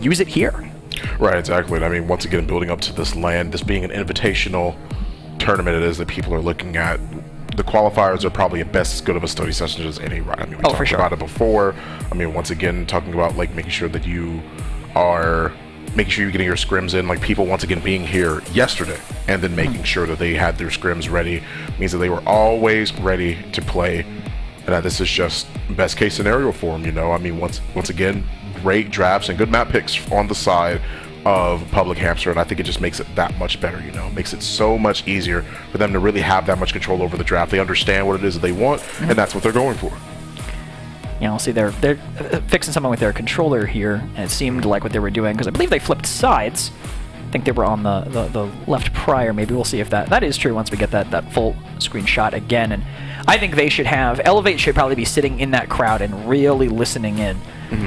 use it here. Right, exactly. And I mean, once again, building up to this land, this being an invitational tournament it is that people are looking at, the qualifiers are probably at best as good of a study session as any, right? I mean, we talked about it before. I mean, once again, talking about like making sure that you are making sure you're getting your scrims in, like people once again being here yesterday and then making sure that they had their scrims ready means that they were always ready to play, and that this is just best case scenario for them, you know. I mean, once again, great drafts and good map picks on the side of Public Hamster, and I think it just makes it that much better, you know. It makes it so much easier for them to really have that much control over the draft. They understand what it is that they want, and that's what they're going for. Yeah, I'll see they're fixing someone with their controller here, and it seemed like what they were doing, because I believe they flipped sides. I think they were on the left prior. Maybe we'll see if that is true once we get that full screen shot again. And I think they should have, Elevate should probably be sitting in that crowd and really listening in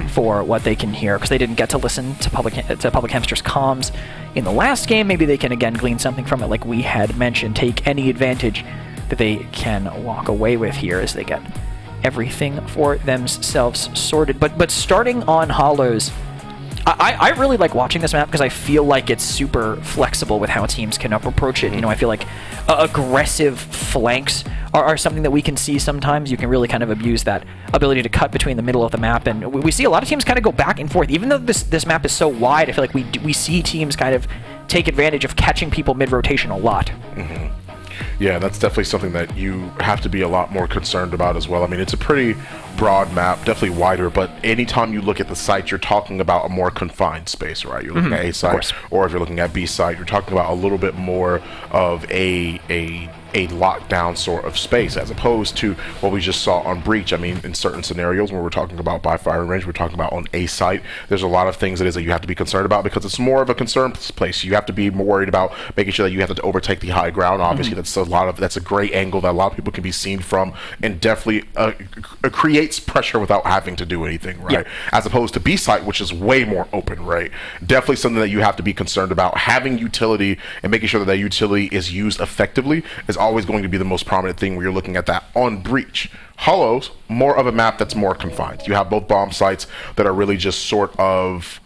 for what they can hear, because they didn't get to listen to Public Hamster's comms in the last game. Maybe they can again glean something from it, like we had mentioned, take any advantage that they can walk away with here as they get everything for themselves sorted. But starting on Hollows, I really like watching this map because I feel like it's super flexible with how teams can approach it. You know, I feel like aggressive flanks are something that we can see sometimes. You can really kind of abuse that ability to cut between the middle of the map, and we see a lot of teams kind of go back and forth. Even though this map is so wide, I feel like we see teams kind of take advantage of catching people mid-rotation a lot. Yeah, that's definitely something that you have to be a lot more concerned about as well. I mean, it's a pretty broad map, definitely wider, but anytime you look at the site, you're talking about a more confined space, right? You're looking at A site, or if you're looking at B site, you're talking about a little bit more of a lockdown sort of space, as opposed to what we just saw on Breach. I mean, in certain scenarios when we're talking about by firing range, we're talking about on A site, there's a lot of things that you have to be concerned about, because it's more of a concern place. You have to be more worried about making sure that you have to overtake the high ground. Obviously, that's a great angle that a lot of people can be seen from, and definitely creates pressure without having to do anything, right? As opposed to B site, which is way more open, right? Definitely something that you have to be concerned about. Having utility and making sure that utility is used effectively is always going to be the most prominent thing when you're looking at that on Breach. Hollows, more of a map that's more confined. You have both bomb sites that are really just sort of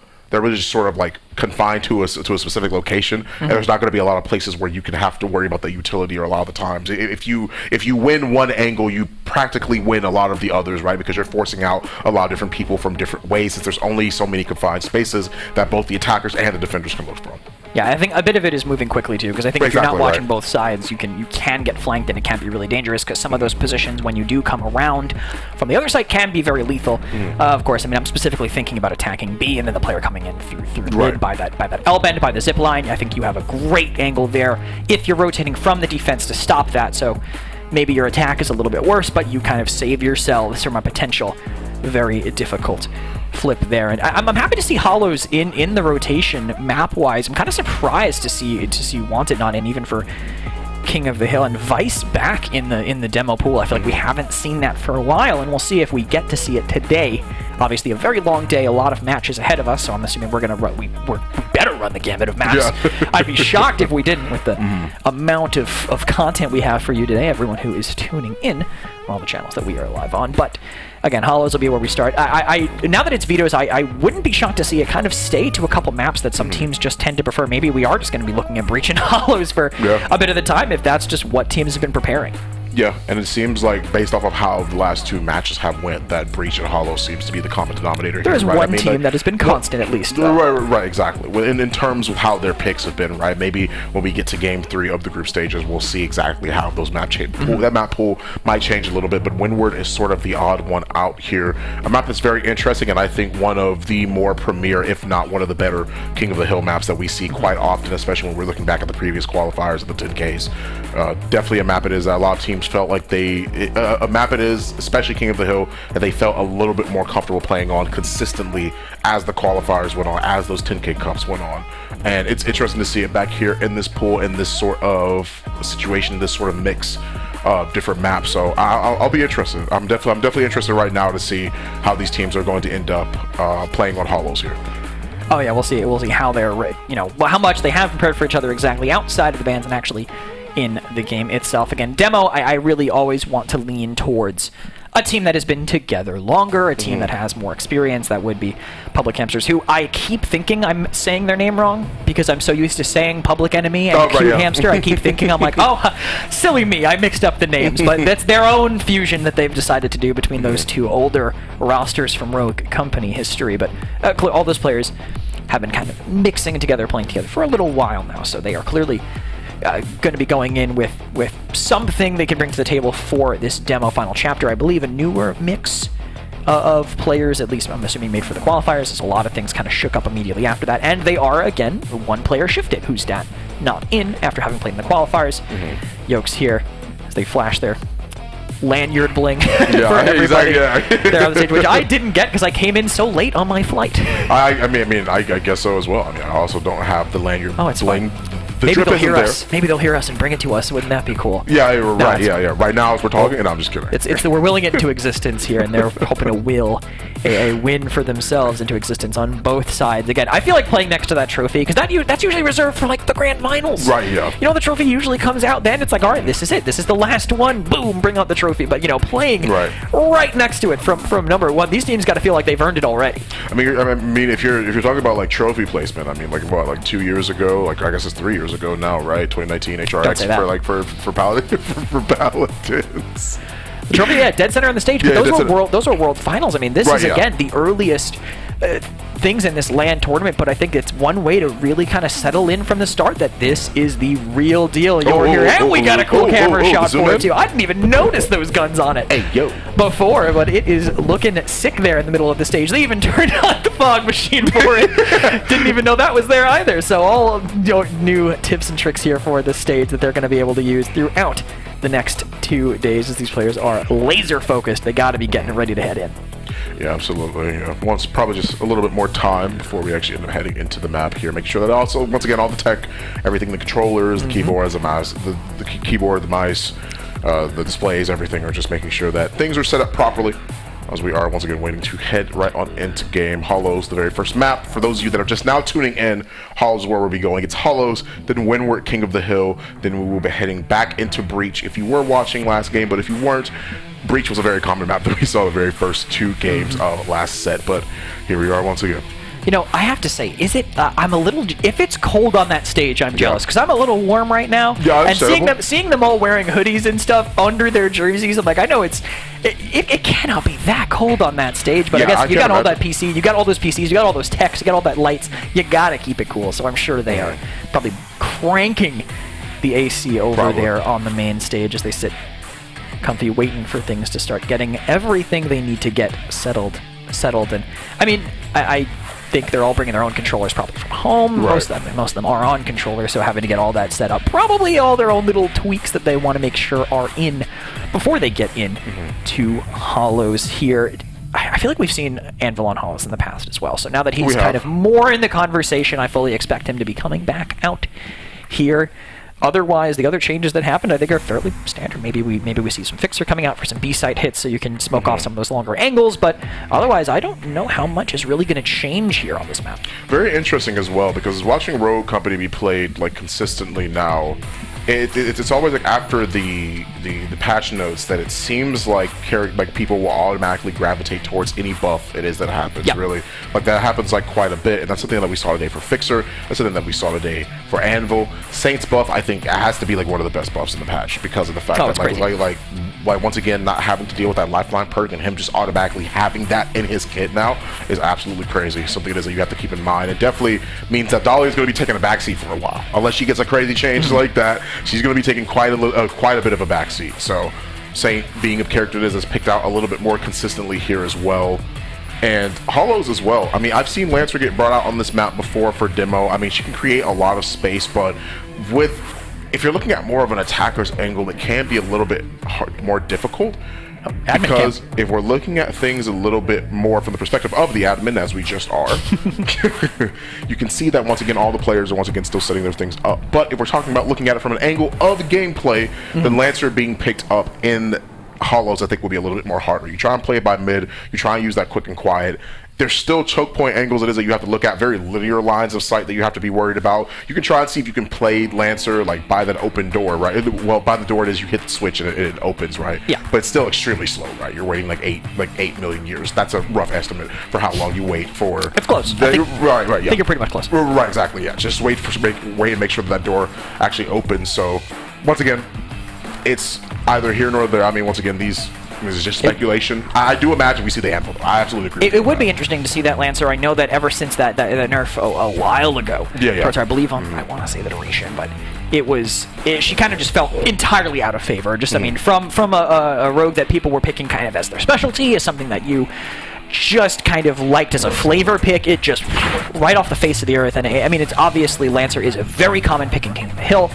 like confined to a specific location, and there's not going to be a lot of places where you can have to worry about the utility, or a lot of the times if you win one angle, you practically win a lot of the others, right? Because you're forcing out a lot of different people from different ways, since there's only so many confined spaces that both the attackers and the defenders can look from. Yeah, I think a bit of it is moving quickly too, because I think if you're not watching both sides, you can get flanked, and it can be really dangerous, because some of those positions, when you do come around from the other side, can be very lethal. Of course, I mean, I'm specifically thinking about attacking B, and then the player coming in through mid by that L bend, by the zip line. I think you have a great angle there if you're rotating from the defense to stop that. So maybe your attack is a little bit worse, but you kind of save yourselves from a potential very difficult flip there. And I'm happy to see Hollows in the rotation map-wise. I'm kind of surprised to see Wanted not in, even for King of the Hill, and Vice back in the demo pool. I feel like we haven't seen that for a while, and we'll see if we get to see it today. Obviously, a very long day, a lot of matches ahead of us, so I'm assuming we better run the gamut of maps. Yeah. I'd be shocked if we didn't, with the amount of content we have for you today, everyone who is tuning in on all the channels that we are live on. But again, Hollows will be where we start. Now that it's vetoes, I wouldn't be shocked to see it kind of stay to a couple maps that some teams just tend to prefer. Maybe we are just going to be looking at Breach and Hollows for a bit of the time, if that's just what teams have been preparing. Yeah, and it seems like, based off of how the last two matches have went, that Breach and Hollow seems to be the common denominator here. There is one team that has been constant, at least. Right, exactly. In terms of how their picks have been, right? Maybe when we get to Game 3 of the group stages, we'll see exactly how those map change. That map pool might change a little bit, but Windward is sort of the odd one out here. A map that's very interesting, and I think one of the more premier, if not one of the better, King of the Hill maps that we see quite often, especially when we're looking back at the previous qualifiers of the 10Ks. Definitely a map it is that a lot of teams felt like a map it is, especially King of the Hill, that they felt a little bit more comfortable playing on consistently as the qualifiers went on, as those 10K cups went on. And it's interesting to see it back here in this pool, in this sort of situation, this sort of mix of different maps. So I'll be interested. I'm definitely interested right now to see how these teams are going to end up playing on Hollows here. Oh yeah, we'll see how they're, how much they have prepared for each other exactly outside of the bans and actually in the game itself. Again, demo, I really always want to lean towards a team that has been together longer, a team that has more experience. That would be Public Hamsters, who I keep thinking I'm saying their name wrong because I'm so used to saying Public Enemy and Hamster. I keep thinking, I'm like, oh, silly me, I mixed up the names. But that's their own fusion that they've decided to do between those two older rosters from Rogue Company history. But all those players have been kind of mixing together, playing together for a little while now, so they are clearly going to be going in with something they can bring to the table for this demo final chapter. I believe a newer mix of players, at least I'm assuming made for the qualifiers, as a lot of things kind of shook up immediately after that, and they are, again, one player shifted, who's not in after having played in the qualifiers. Yokes here, as they flash their lanyard bling for everybody there on the stage, which I didn't get because I came in so late on my flight. I guess so as well. I mean, I also don't have the lanyard bling. Maybe they'll hear us. Maybe they'll hear us and bring it to us. Wouldn't that be cool? Yeah, right. Yeah. Right now, as we're talking, and I'm just kidding. It's we're willing it into existence here, and they're hoping to will a win for themselves into existence on both sides. Again, I feel like playing next to that trophy because that's usually reserved for like the grand finals. Right. Yeah. You know, the trophy usually comes out then. It's like, all right, this is it. This is the last one. Boom, bring out the trophy. But playing right next to it from number one, these teams got to feel like they've earned it already. I mean, if you're talking about like trophy placement, I mean, like 2 years ago, like I guess it's 3 years ago now, right? 2019 HRX for Paladins. The trophy, dead center on the stage, but those are world finals. I mean, this is again the earliest things in this LAN tournament, but I think it's one way to really kind of settle in from the start that this is the real deal. You're here, and we got a cool camera shot for it too. I didn't even notice those guns on it before, but it is looking sick there in the middle of the stage. They even turned on the fog machine for it. Didn't even know that was there either. So all new tips and tricks here for the stage that they're going to be able to use throughout the next 2 days as these players are laser focused. They got to be getting ready to head in. Yeah, absolutely. Once probably just a little bit more time before we actually end up heading into the map here. Make sure that also, once again, all the tech, everything, the controllers, the keyboard, the mouse, the keyboard, the mice, the displays, everything, are just making sure that things are set up properly. As we are once again waiting to head right on into game. Hollows, the very first map. For those of you that are just now tuning in, Hollows is where we'll be going. It's Hollows, then Windward, King of the Hill, then we will be heading back into Breach. If you were watching last game, but if you weren't, Breach was a very common map that we saw the very first 2 games of last set, but here we are once again. I have to say, is it? I'm a little. If it's cold on that stage, I'm jealous because I'm a little warm right now. Yeah, and seeing them all wearing hoodies and stuff under their jerseys, I'm like, I know it cannot be that cold on that stage. But I guess you got all that PC, you got all those PCs, you got all those techs, you got all that lights. You gotta keep it cool. So I'm sure they are probably cranking the AC over there on the main stage as they sit comfy, waiting for things to start getting everything they need to get settled. And I mean, I think they're all bringing their own controllers probably from home. Most of them are on controllers, so having to get all that set up. Probably all their own little tweaks that they want to make sure are in before they get in to Hollows here. I feel like we've seen Anvil on Hollows in the past as well. So now that he's kind of more in the conversation, I fully expect him to be coming back out here. Otherwise, the other changes that happened, I think, are fairly standard. Maybe we see some Fixer coming out for some B-site hits so you can smoke off some of those longer angles, but otherwise, I don't know how much is really going to change here on this map. Very interesting as well, because watching Rogue Company be played like consistently now, it's always like after the patch notes that it seems like people will automatically gravitate towards any buff it is that happens. Really, like that happens like quite a bit, and that's something that we saw today for Fixer. That's something that we saw today for Anvil. Saints buff, I think, it has to be like one of the best buffs in the patch because of the fact that like once again not having to deal with that lifeline perk and him just automatically having that in his kit now is absolutely crazy. Something it is that you have to keep in mind. It definitely means that Dolly is going to be taking a backseat for a while, unless she gets a crazy change like that. She's going to be taking quite a bit of a backseat. So Saint, being a character that is picked out a little bit more consistently here as well. And Hollows as well. I mean, I've seen Lancer get brought out on this map before for demo. I mean, she can create a lot of space, but if you're looking at more of an attacker's angle, it can be a little bit more difficult. Because if we're looking at things a little bit more from the perspective of the admin, as we just are, you can see that once again all the players are once again still setting their things up. But if we're talking about looking at it from an angle of gameplay, then Lancer being picked up in Hollows, I think, will be a little bit more harder. You try and play it by mid, you try and use that quick and quiet. There's still choke point angles it is that you have to look at, very linear lines of sight that you have to be worried about. You can try and see if you can play Lancer like by that open door, right? Well, by the door it is, you hit the switch and it opens, right? Yeah. But it's still extremely slow, right? You're waiting like 8 million years. That's a rough estimate for how long you wait for. It's close. Right, yeah. I think you're pretty much close. Right, exactly, yeah. Just wait and make sure that door actually opens. So, once again, it's either here nor there. I mean, once again, this is just speculation. I do imagine we see the Anvil. I absolutely agree. It would be interesting to see that Lancer. I know that ever since that nerf a while ago, I believe on, I want to say the duration, but she kind of just fell entirely out of favor. Just I mean, from a rogue that people were picking kind of as their specialty, as something that you just kind of liked as a flavor pick, it just right off the face of the earth. And I mean, it's obviously Lancer is a very common pick in King of the Hill.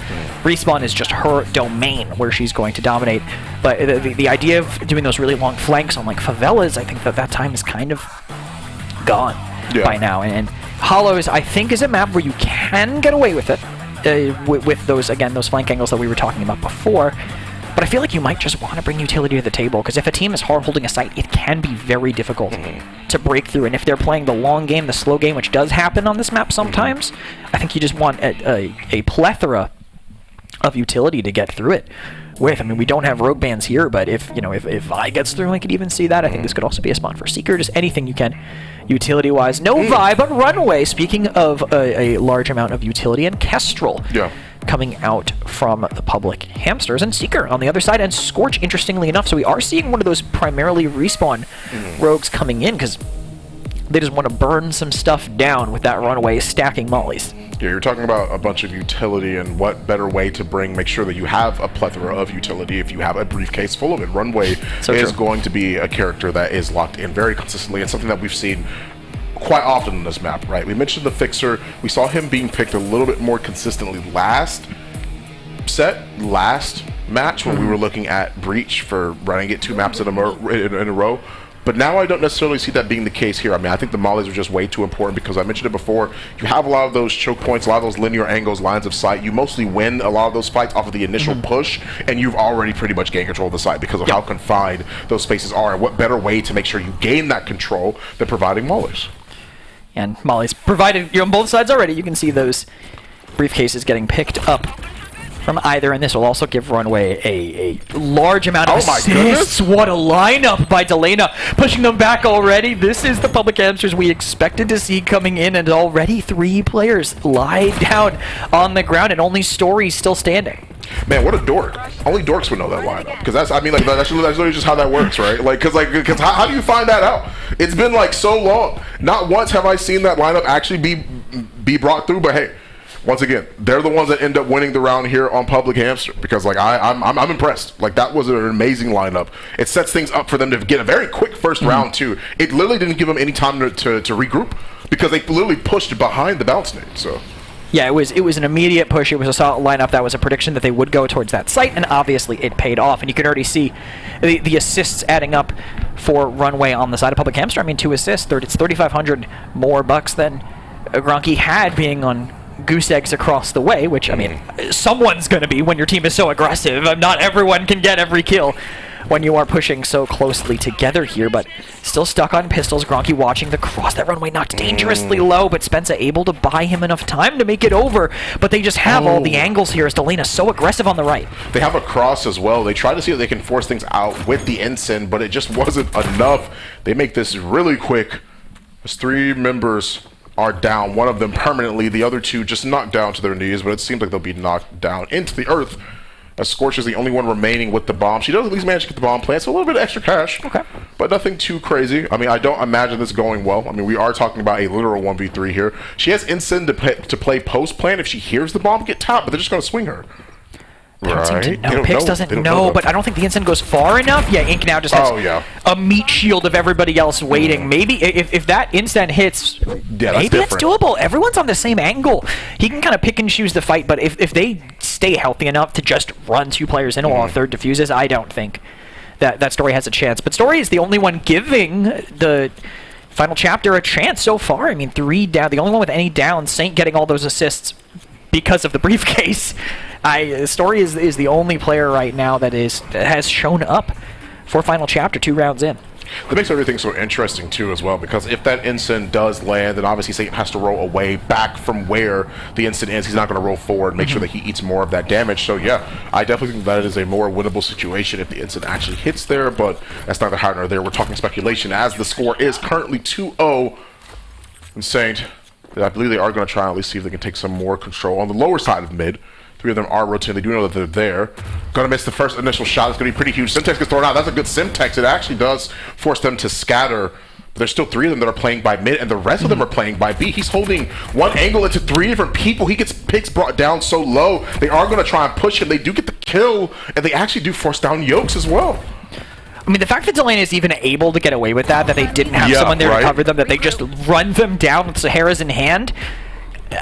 Respawn is just her domain where she's going to dominate. But the idea of doing those really long flanks on like favelas, I think that time is kind of gone by now. And Hollows, I think, is a map where you can get away with it with those flank angles that we were talking about before. But I feel like you might just want to bring utility to the table, because if a team is hard holding a site, it can be very difficult to break through. And if they're playing the long game, the slow game, which does happen on this map sometimes, I think you just want a plethora of utility to get through it with. I mean, we don't have rogue bans here, but if Vi gets through, I could even see that. I think this could also be a spot for Seeker, just anything you can utility-wise. No Vi, but Runaway, speaking of a large amount of utility, and Kestrel. Yeah. Coming out from the public Hamsters, and Seeker on the other side, and Scorch, interestingly enough. So we are seeing one of those primarily respawn rogues coming in, because they just want to burn some stuff down with that Runaway stacking mollies. Yeah, you're talking about a bunch of utility, and what better way to make sure that you have a plethora of utility if you have a briefcase full of it. Runaway is going to be a character that is locked in very consistently, and something that we've seen quite often in this map, right? We mentioned the Fixer. We saw him being picked a little bit more consistently last match when we were looking at Breach for running it 2 maps in a row. But now I don't necessarily see that being the case here. I mean, I think the mollies are just way too important, because I mentioned it before. You have a lot of those choke points, a lot of those linear angles, lines of sight. You mostly win a lot of those fights off of the initial push, and you've already pretty much gained control of the site because of how confined those spaces are. And what better way to make sure you gain that control than providing mollies? And mollies provided, you're on both sides already. You can see those briefcases getting picked up from either, and this will also give Runaway a large amount of assists. My goodness. What a lineup by Delena, pushing them back already. This is the public Hamsters we expected to see coming in, and already 3 players lie down on the ground, and only Story still standing. Man, what a dork! Only dorks would know that lineup, because that's literally just how that works, right? Because how do you find that out? It's been like so long. Not once have I seen that lineup actually be brought through. But hey, once again, they're the ones that end up winning the round here on Public Hamster, because like I'm impressed. Like, that was an amazing lineup. It sets things up for them to get a very quick first round too. It literally didn't give them any time to regroup, because they literally pushed behind the bounce nade. So. Yeah, it was an immediate push. It was a solid lineup. That was a prediction that they would go towards that site, and obviously it paid off. And you can already see the assists adding up for Runaway on the side of Public Hamster. I mean, 2 assists, it's 3,500 more bucks than Gronky had being on goose eggs across the way, which, I mean, someone's going to be when your team is so aggressive. Not everyone can get every kill when you are pushing so closely together here, but still stuck on pistols. Gronky watching the cross. That Runaway knocked dangerously low, but Spencer able to buy him enough time to make it over. But they just have all the angles here as Delena's so aggressive on the right. They have a cross as well. They try to see if they can force things out with the ensign, but it just wasn't enough. They make this really quick as 3 members are down. One of them permanently, the other 2 just knocked down to their knees, but it seems like they'll be knocked down into the earth. Scorch is the only one remaining with the bomb. She does at least manage to get the bomb plant, so a little bit of extra cash. Okay. But nothing too crazy. I mean, I don't imagine this going well. I mean, we are talking about a literal 1v3 here. She has Ensign to play post plant if she hears the bomb get tapped, but they're just going to swing her. Pix doesn't know, but I don't think the Ensign goes far enough. Yeah, Ink now just has a meat shield of everybody else waiting. Maybe if that instant hits, maybe it's doable. Everyone's on the same angle. He can kind of pick and choose the fight, but if they stay healthy enough to just run 2 players in while a third diffuses, I don't think that Story has a chance. But Story is the only one giving the final chapter a chance so far. I mean, 3 down, the only one with any down. Saint getting all those assists because of the briefcase. Story is the only player right now that has shown up for Final Chapter, 2 rounds in. That makes everything so interesting too as well, because if that instant does land, then obviously Satan has to roll away back from where the instant is. He's not going to roll forward, make sure that he eats more of that damage. So yeah, I definitely think that is a more winnable situation if the instant actually hits there, but that's neither here nor there. We're talking speculation as the score is currently 2-0. And Saint, I believe they are going to try and at least see if they can take some more control on the lower side of mid. 3 of them are rotating. They do know that they're there. Gonna miss the first initial shot. It's gonna be pretty huge. Simtex gets thrown out. That's a good Simtex. It actually does force them to scatter. But there's still 3 of them that are playing by mid, and the rest of them are playing by B. He's holding one angle into 3 different people. He gets picks brought down so low. They are gonna try and push him. They do get the kill, and they actually do force down Yokes as well. I mean, the fact that Delane is even able to get away with that they didn't have someone there to cover them, that they just run them down with Sahara's in hand,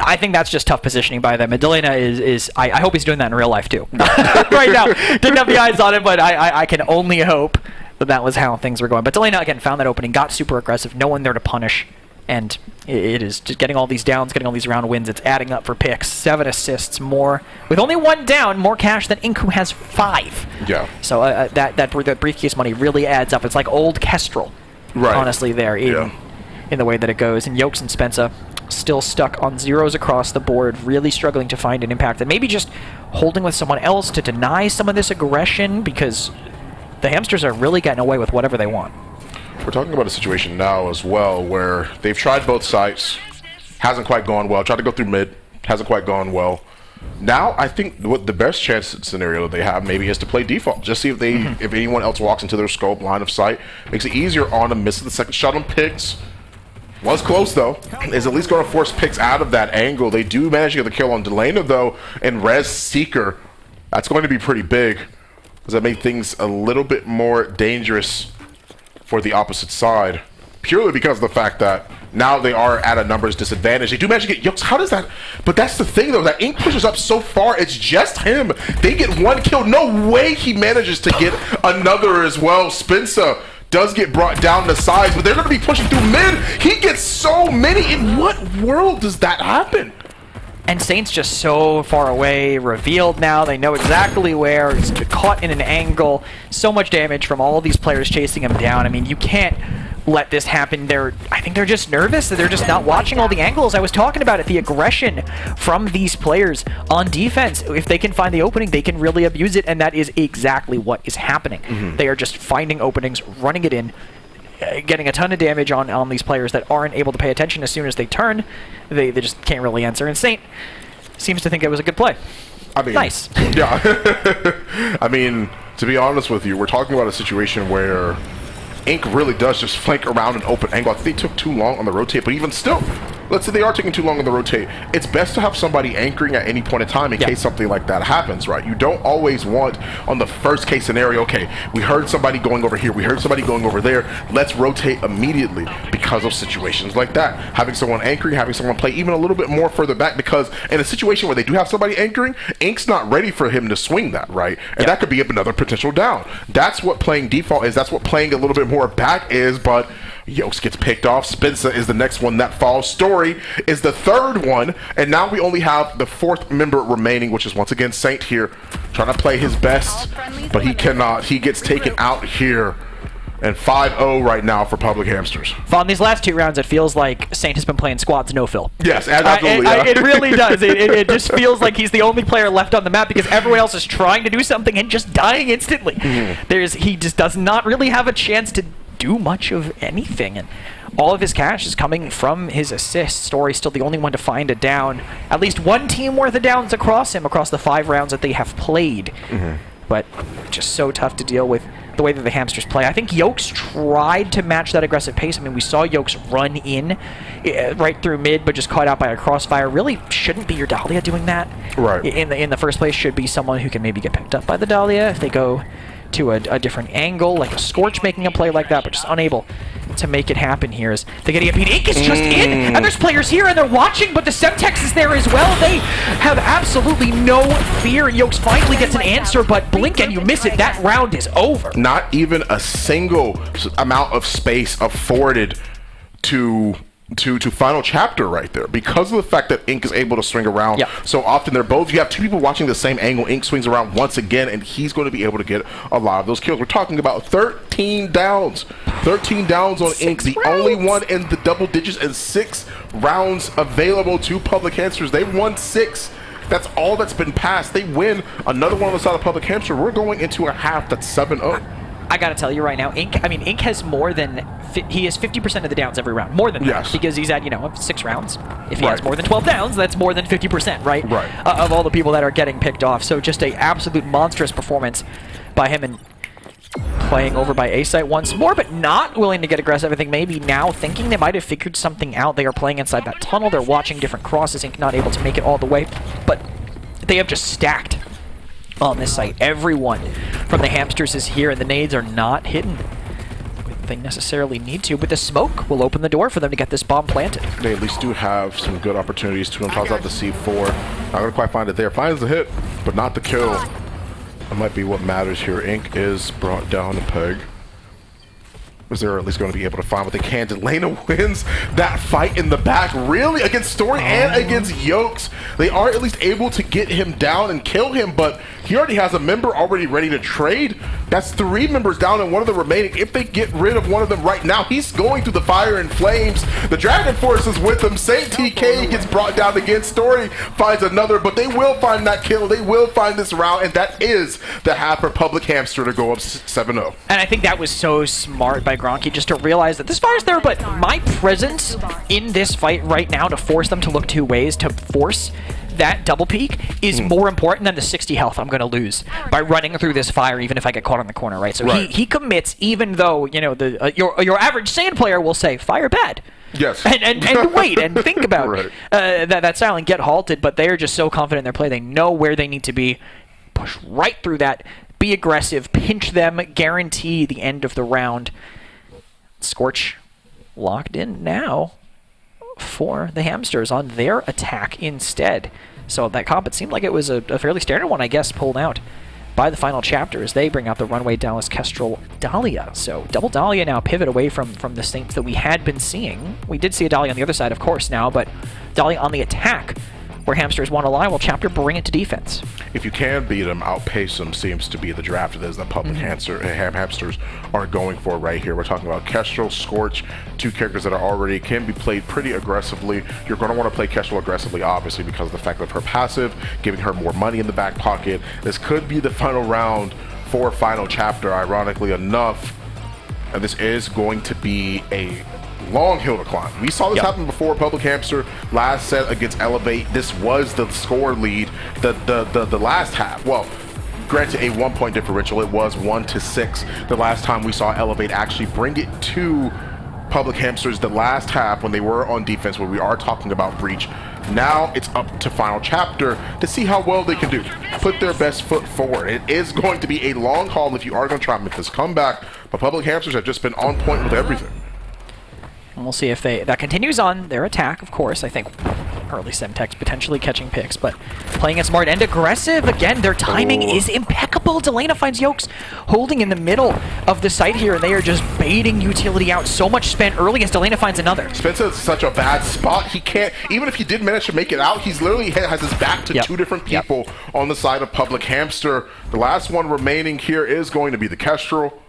I think that's just tough positioning by them. And Delana I hope he's doing that in real life too. Right now, didn't have the eyes on it, but I can only hope that was how things were going. But Delana, again, found that opening, got super aggressive, no one there to punish, and it is just getting all these downs, getting all these round wins. It's adding up for picks. 7 assists more. With only 1 down, more cash than Ink, who has 5. Yeah. So that briefcase money really adds up. It's like old Kestrel, honestly, there in the way that it goes. And Yokes and Spencer still stuck on zeros across the board, really struggling to find an impact, and maybe just holding with someone else to deny some of this aggression, because the Hamsters are really getting away with whatever they want. We're talking about a situation now as well where they've tried both sides, hasn't quite gone well. Tried to go through mid, hasn't quite gone well. Now I think what the best chance scenario they have maybe is to play default. Just see if they if anyone else walks into their scope line of sight. Makes it easier on them. Misses the second shot on picks. Was close though. Is at least going to force picks out of that angle. They do manage to get the kill on Delana though, and Rez Seeker. That's going to be pretty big. Does that make things a little bit more dangerous for the opposite side? Purely because of the fact that now they are at a numbers disadvantage. They do manage to get Yokes. How does that? But that's the thing though, that Ink pushes up so far, it's just him. They get 1 kill. No way he manages to get another as well. Spencer does get brought down to sides, but they're going to be pushing through mid. He gets so many. In what world does that happen? And Saint's just so far away, revealed now. They know exactly where. He's caught in an angle. So much damage from all these players chasing him down. I mean, you can't let this happen. I think they're just nervous. They're just not watching all the angles. I was talking about it, the aggression from these players on defense. If they can find the opening, they can really abuse it, and that is exactly what is happening. They are just finding openings, running it in, getting a ton of damage on these players that aren't able to pay attention as soon as they turn. They just can't really answer. And Saint seems to think it was a good play. I mean, nice. Yeah. I mean, to be honest with you, we're talking about a situation where Ink really does just flank around an open angle. I think they took too long on the rotate, but even still, let's say they are taking too long on the rotate, it's best to have somebody anchoring at any point in time in case something like that happens, right? You don't always want, on the first case scenario, okay, we heard somebody going over here, we heard somebody going over there, let's rotate immediately because of situations like that. Having someone anchoring, having someone play even a little bit more further back, because in a situation where they do have somebody anchoring, Ink's not ready for him to swing that, right? And that could be another potential down. That's what playing default is. That's what playing a little bit more back is, but Yokes gets picked off. Spencer is the next one that falls. Story is the 3rd one, and now we only have the 4th member remaining, which is once again Saint here, trying to play his best, but he cannot. He gets taken out here. And 5-0 right now for Public Hamsters. On these last 2 rounds, it feels like Saint has been playing squads no fill. Yes, absolutely. It really does. It just feels like he's the only player left on the map because everyone else is trying to do something and just dying instantly. He just does not really have a chance to do much of anything. And all of his cash is coming from his assists. Story's still the only one to find a down. At least 1 team worth of downs across him across the 5 rounds that they have played. But just so tough to deal with the way that the Hamsters play. I think Yokes tried to match that aggressive pace. I mean, we saw Yokes run in right through mid, but just caught out by a crossfire. Really shouldn't be your Dahlia doing that. Right. In the first place, should be someone who can maybe get picked up by the Dahlia if they go to a different angle, like a Scorch making a play like that, but just unable to make it happen here as they get beat. Ink is just in, and there's players here, and they're watching, but the Semtex is there as well. They have absolutely no fear, and Yokes finally gets an answer, but blink and you miss it. That round is over. Not even a single amount of space afforded to to final chapter right there because of the fact that Ink is able to swing around so often. They're both, you have two people watching the same angle. Ink swings around once again, and he's going to be able to get a lot of those kills. We're talking about 13 downs. 13 downs on Ink, the only one in the double digits, and 6 rounds available to Public Hamsters. They won 6. That's all that's been passed. They win another one on the side of Public Hamster. We're going into a half that's 7-0. I gotta tell you right now, Ink has more than he has 50% of the downs every round, more than that, because he's at 6 rounds. If he has more than 12 downs, that's more than 50%, right? Of all the people that are getting picked off. So just a absolute monstrous performance by him, and playing over by A-Site once more, but not willing to get aggressive. I think maybe now thinking they might have figured something out. They are playing inside that tunnel. They're watching different crosses. Ink not able to make it all the way, but they have just stacked on this site. Everyone from the Hamsters is here, and the nades are not hidden. They necessarily need to, but the smoke will open the door for them to get this bomb planted. They at least do have some good opportunities to toss out the C4. Not going to quite find it there. Finds the hit, but not the kill. That might be what matters here. Ink is brought down a peg. Was they're at least going to be able to find what they can. Delana wins that fight in the back, really, against Story and against Yokes. They are at least able to get him down and kill him, but he already has a member already ready to trade. That's 3 members down and one of the remaining. If they get rid of one of them right now, he's going through the fire and flames. The Dragon Force is with him. Saint TK gets brought down again. Story finds another, but they will find that kill. They will find this round, and that is the half for Public Hamster to go up 7-0. And I think that was so smart by Gronky just to realize that this fire's there, but my presence in this fight right now to force them to look 2 ways, to force that double peek, is more important than the 60 health I'm going to lose by running through this fire, even if I get caught on the corner, right? So he commits, even though, your average Sand player will say, fire bad. Yes. And wait and think about that silent get halted, but they're just so confident in their play. They know where they need to be. Push right through that. Be aggressive. Pinch them. Guarantee the end of the round. Scorch locked in now for the Hamsters on their attack instead. So that comp, it seemed like it was a fairly standard one, I guess, pulled out by the final chapter as they bring out the Runway, Dallas, Kestrel, Dahlia. So double Dahlia now pivot away from the Saints that we had been seeing. We did see a Dahlia on the other side, of course, now, but Dahlia on the attack, where Hamsters want to lie, while Chapter bring it to defense. If you can beat them, outpace them seems to be the draft that is the Public Hamsters are going for right here. We're talking about Kestrel, Scorch, 2 characters that can be played pretty aggressively. You're going to want to play Kestrel aggressively, obviously, because of the fact of her passive, giving her more money in the back pocket. This could be the final round for Final Chapter, ironically enough. And this is going to be a long hill to climb. We saw this happen before. Public Hamster last set against Elevate. This was the score lead. The last half. Well, granted, a 1-point differential. It was 1-6. The last time we saw Elevate actually bring it to Public Hamsters, the last half when they were on defense, where we are talking about Breach. Now it's up to Final Chapter to see how well they can do. Put their best foot forward. It is going to be a long haul if you are going to try and make this comeback, but Public Hamsters have just been on point with everything. And we'll see if that continues on their attack, of course. I think early Semtex potentially catching picks, but playing it smart and aggressive. Again, their timing is impeccable. Delana finds Yokes holding in the middle of the site here, and they are just baiting utility out. So much spent early as Delana finds another. Spencer's such a bad spot. He can't, even if he did manage to make it out, he's literally has his back to 2 different people on the side of Public Hamster. The last one remaining here is going to be the Kestrel.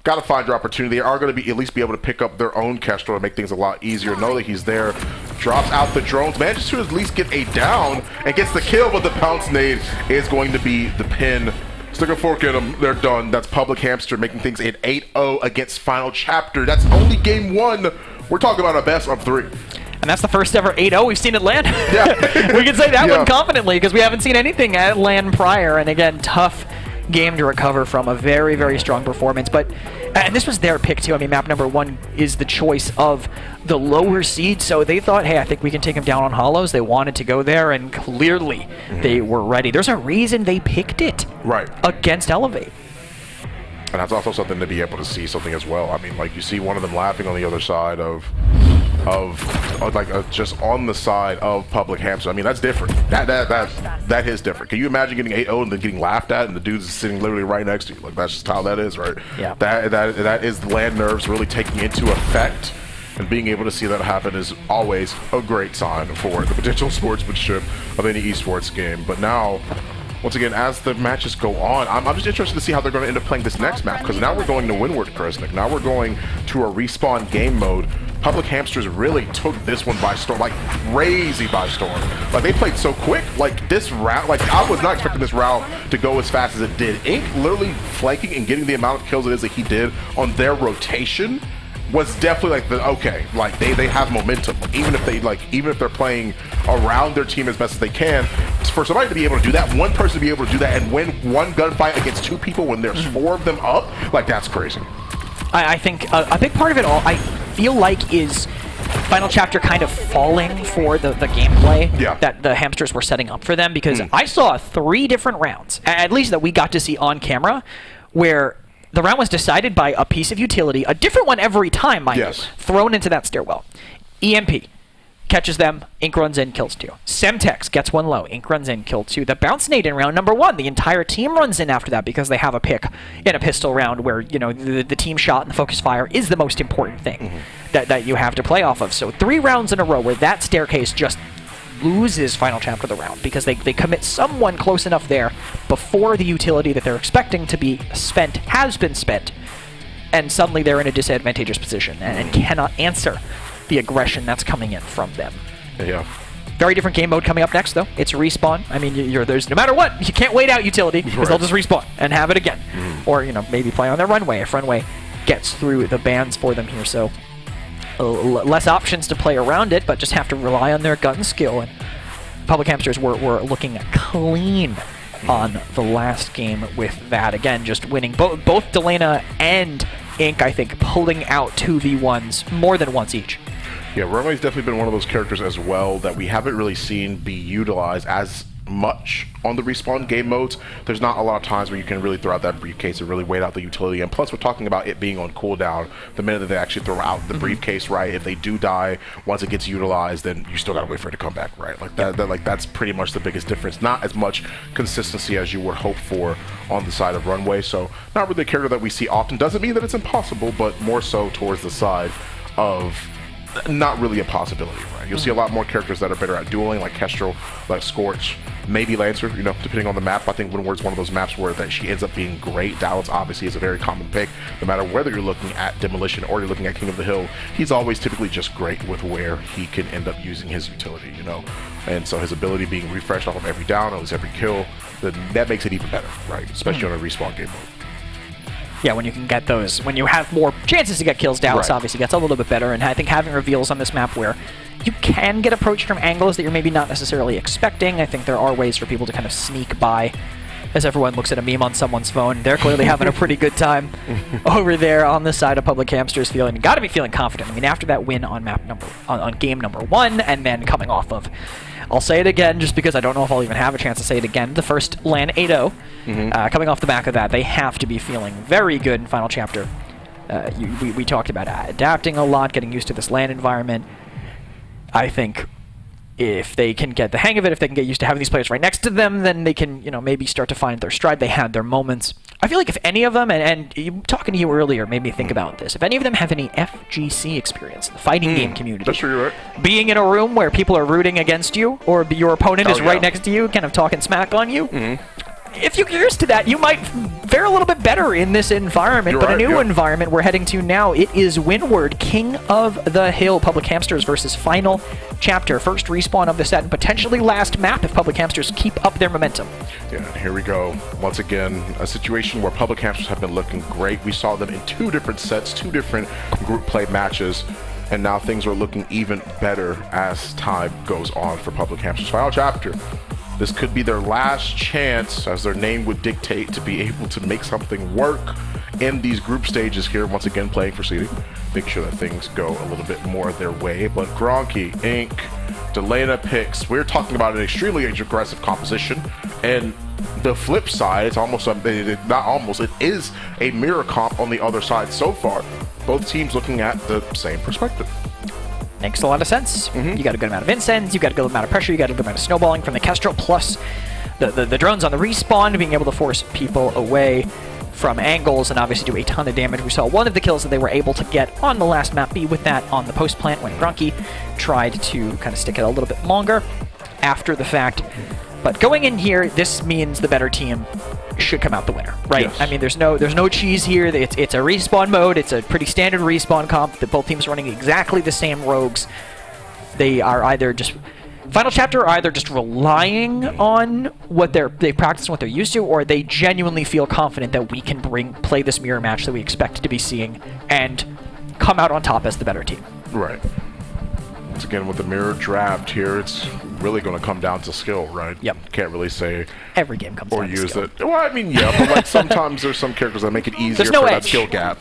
Got to find your opportunity. They are going to at least be able to pick up their own Kestrel to make things a lot easier. Know that he's there. Drops out the drones. Manages to at least get a down and gets the kill, but the pounce nade is going to be the pin. Stick a fork in them. They're done. That's Public Hamster making things an 8-0 against Final Chapter. That's only game 1. We're talking about a best of 3. And that's the first ever 8-0 we've seen at LAN. We can say that one confidently because we haven't seen anything at LAN prior. And again, tough game to recover from. A very, very strong performance. But and this was their pick too. I mean, map number 1 is the choice of the lower seed, so they thought, hey, I think we can take them down on hollows. They wanted to go there, and clearly they were ready. There's a reason they picked it against Elevate. And that's also something to be able to see something as well. I mean, like, you see one of them laughing on the other side of just on the side of Public Hamster. I mean, that's different. That is different. Can you imagine getting 8-0 and then getting laughed at, and the dude's sitting literally right next to you? Like, that's just how that is, right? Yeah. That is land nerves really taking into effect. And being able to see that happen is always a great sign for the potential sportsmanship of any esports game. But now, once again, as the matches go on, I'm just interested to see how they're going to end up playing this next map, because now we're going to Windward Krisnik. Now we're going to a respawn game mode. Public Hamsters really took this one by storm, like crazy by storm. Like, they played so quick. Like, this round, like, I was not expecting this round to go as fast as it did. Ink literally flanking and getting the amount of kills it is that he did on their rotation was definitely like okay, like they have momentum. Even if they're playing around their team as best as they can, for somebody to be able to do that, one person to be able to do that and win one gunfight against two people when there's four of them up, like, that's crazy. I think a big part of it all, I feel like, is Final Chapter kind of falling for the gameplay that the Hamsters were setting up for them, because I saw 3 different rounds, at least that we got to see on camera, where the round was decided by a piece of utility, a different one every time, mind you, thrown into that stairwell. EMP catches them, Ink runs in, kills 2. Semtex gets 1 low, Ink runs in, kills 2. The bounce nade in round number 1, the entire team runs in after that because they have a pick in a pistol round where, you know, the team shot and the focus fire is the most important thing that you have to play off of. So 3 rounds in a row where that staircase just loses Final Chapter of the round because they commit someone close enough there before the utility that they're expecting to be spent has been spent, and suddenly they're in a disadvantageous position and cannot answer the aggression that's coming in from them. Yeah. Very different game mode coming up next, though. It's respawn. I mean, there's no matter what, you can't wait out utility because they'll just respawn and have it again, or, you know, maybe play on their runway if runway gets through the bans for them here. So less options to play around it, but just have to rely on their gun skill. And Public Hamsters were looking clean on the last game with that. Again, just winning both Delana and Ink, I think, pulling out 2v1s more than once each. Yeah, Runway's definitely been one of those characters as well that we haven't really seen be utilized as much on the respawn game modes. There's not a lot of times where you can really throw out that briefcase and really wait out the utility, and plus we're talking about it being on cooldown the minute that they actually throw out the briefcase, right? If they do die, once it gets utilized, then you still gotta wait for it to come back, right? Like that's pretty much the biggest difference. Not as much consistency as you would hope for on the side of Runway, so not really a character that we see often. Doesn't mean that it's impossible, but more so towards the side of not really a possibility, right? You'll see a lot more characters that are better at dueling, like Kestrel, like Scorch, maybe Lancer, you know, depending on the map. I think Windward's one of those maps where that she ends up being great. Dallas obviously is a very common pick. No matter whether you're looking at Demolition or you're looking at King of the Hill, he's always typically just great with where he can end up using his utility, you know? And so his ability being refreshed off of every down, or at least every kill, then that makes it even better, right? Especially on a respawn game mode. Yeah, when you can get those, when you have more chances to get kills, Dallas obviously gets a little bit better, and I think having reveals on this map where you can get approached from angles that you're maybe not necessarily expecting. I think there are ways for people to kind of sneak by as everyone looks at a meme on someone's phone. They're clearly having a pretty good time over there on the side of Public Hamsters, gotta be feeling confident. I mean, after that win on on game number 1, and then coming off of, I'll say it again just because I don't know if I'll even have a chance to say it again, the first LAN 8-0, coming off the back of that, they have to be feeling very good in Final Chapter. We talked about adapting a lot, getting used to this LAN environment. I think if they can get the hang of it, if they can get used to having these players right next to them, then they can, you know, maybe start to find their stride. They had their moments. I feel like if any of them, and talking to you earlier made me think about this, if any of them have any FGC experience, the fighting game community. That's true, right? Being in a room where people are rooting against you, or your opponent is right next to you, kind of talking smack on you. If you're used to that, you might fare a little bit better in this environment, a new environment we're heading to now. It is Windward, King of the Hill, Public Hamsters versus Final Chapter. First respawn of the set, and potentially last map if Public Hamsters keep up their momentum. Yeah, here we go. Once again, a situation where Public Hamsters have been looking great. We saw them in 2 different sets, 2 different group play matches, and now things are looking even better as time goes on for Public Hamsters. Final Chapter. This could be their last chance, as their name would dictate, to be able to make something work in these group stages here. Once again, playing for seeding. Make sure that things go a little bit more their way. But Gronky, Ink, Delana picks. We're talking about an extremely aggressive composition. And the flip side, it's almost, not almost, it is a mirror comp on the other side so far. Both teams looking at the same perspective. Makes a lot of sense. You got a good amount of incense, you got a good amount of pressure, you got a good amount of snowballing from the Kestrel, plus the drones on the respawn, being able to force people away from angles and obviously do a ton of damage. We saw one of the kills that they were able to get on the last map be with that on the post plant when Grunky tried to kind of stick it a little bit longer after the fact. But going in here, this means the better team should come out the winner, right? Yes. I mean, there's no cheese here. It's a respawn mode. It's a pretty standard respawn comp that both teams are running exactly the same rogues. They are either just Final Chapter are either just relying on what they practice and what they're used to, or they genuinely feel confident that we can play this mirror match that we expect to be seeing and come out on top as the better team. Right. Once again, with the mirror draft here, it's really going to come down to skill, right? Yep. Can't really say every game comes down to skill. It. Well, I mean, yeah, but like sometimes there's some characters that make it easier no for edge. that skill gap.